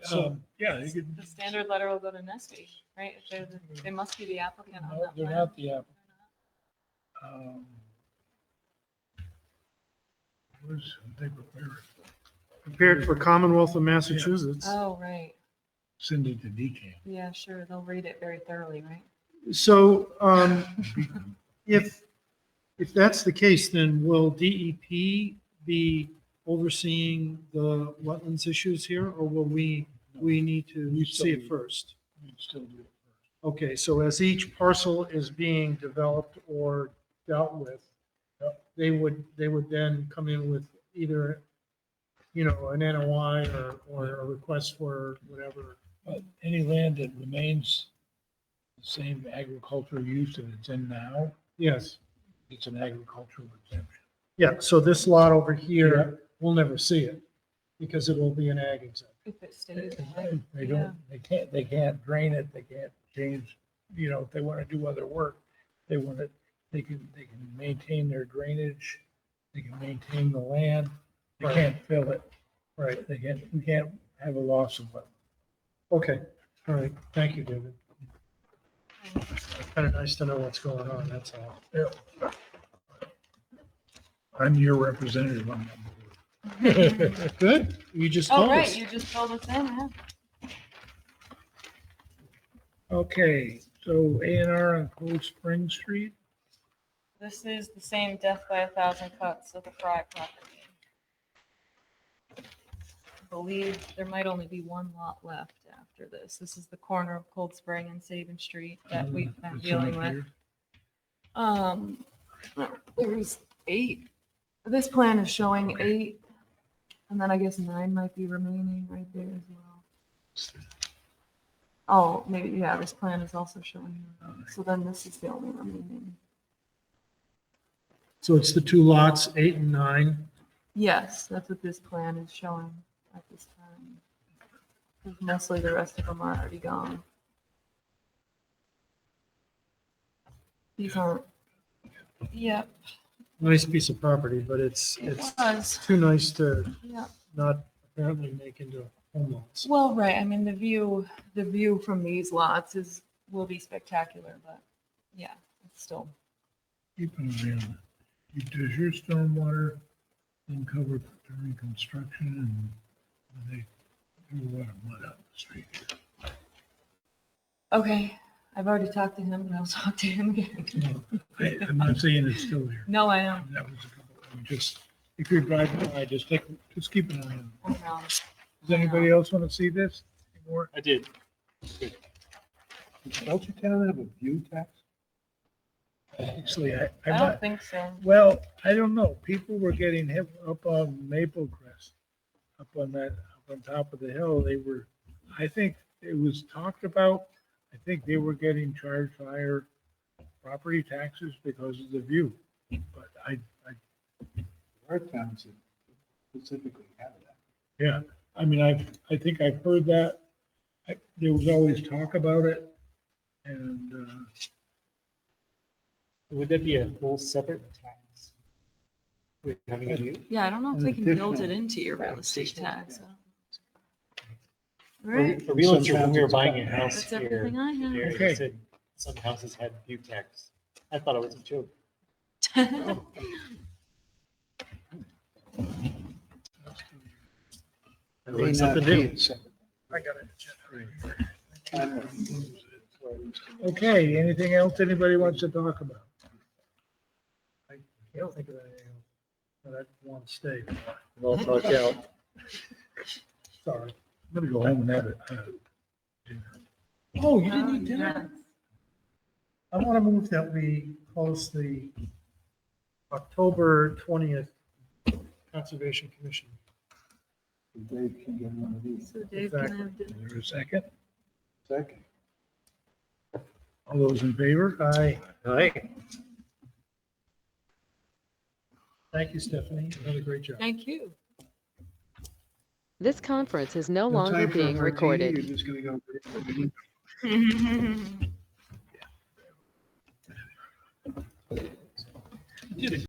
So, Yeah, you could, The standard letter will go to Nestle, right? If they're they must be the applicant on no, that they're plan. not the app. Where's, they prepare it, prepared for Commonwealth of Massachusetts. Oh, right. send it to DCAM. Yeah, sure. They'll read it very thoroughly, right? So, if that's the case, then will DEP be overseeing the wetlands issues here, or will we need to We still see it do. first? You'd still do it first. Okay, so as each parcel is being developed or dealt with, they would then come in with either, an NOI or a request for whatever. But any land that remains the same agricultural use that it's in now, Yes, it's an agricultural exemption. yeah, so this lot over here, we'll never see it because it will be an ag exempt. If it stays. right? They don't, they can't drain it, they can't change, if they want to do other work, they can maintain their drainage, they can maintain the land, they Right. can't fill it, Right, we can't have a loss of it. okay, all right, thank you, David. Kind of nice to know what's going on, that's all. I'm your representative on that board. Good, you just Oh, told right. us. You just told us that, yeah. Okay, so A&R on Cold Spring Street, This is the same death by 1,000 cuts of the Fry property. I believe there might only be one lot left after this. This is the corner of Cold Spring and Sabin Street that we've been it's on dealing with. here. There's 8. This plan is showing 8, and then I guess 9 might be remaining right there as well. Oh, maybe, yeah, this plan is also showing 9. So then this is the only remaining. So it's the 2 lots, 8 and 9. Yes, that's what this plan is showing at this time. 'Cause mostly the rest of them are already gone. These aren't, yep, Nice piece of property, but it it's was, too nice to yep. not apparently make into home lots. Well, right, I mean, the view from these lots will be spectacular, but yeah, it's still. Keep an eye on it. Does your stormwater uncover during construction and they do a lot of mud out the street? Okay, I've already talked to him, but I'll talk to him again. I'm not saying it's still there. No, I know. That was a couple, just, if you're driving by, just keep an eye on it. I know. Does anybody else want to see this anymore? I did. Does Belchertown have a view tax? Actually, I I'm don't not, think so. well, I don't know. People were getting hit up on Maple Crest, up on top of the hill. I think it was talked about, I think they were getting charged higher property taxes because of the view. But Our towns specifically have that. yeah, I mean, I think I've heard that. There was always talk about it. And, Would that be a whole separate tax? With having a view? Yeah, I don't know if An they can build it additional into your real estate tax. For Right, for real estate, when we were Sometimes buying a it's house that's here, everything I have. there, Okay. they said some houses had view tax. I thought it was a joke. I May learned not something be new. a separate. I got it. I don't know. Okay, anything else anybody wants to talk about? I don't think of anything else, but I want to stay. Well, talk out. Sorry. I'm gonna go home and have it. Dinner. Oh, you didn't eat dinner? I want to move that we close the October 20th Conservation Commission. Dave can get one of these. So Dave can have dinner. Is there a second? Second. All those in favor? Aye. All right. Thank you, Stephanie. You did a great job. Thank you. This conference is no No longer time for a being martini, recorded. You're just gonna go. You did a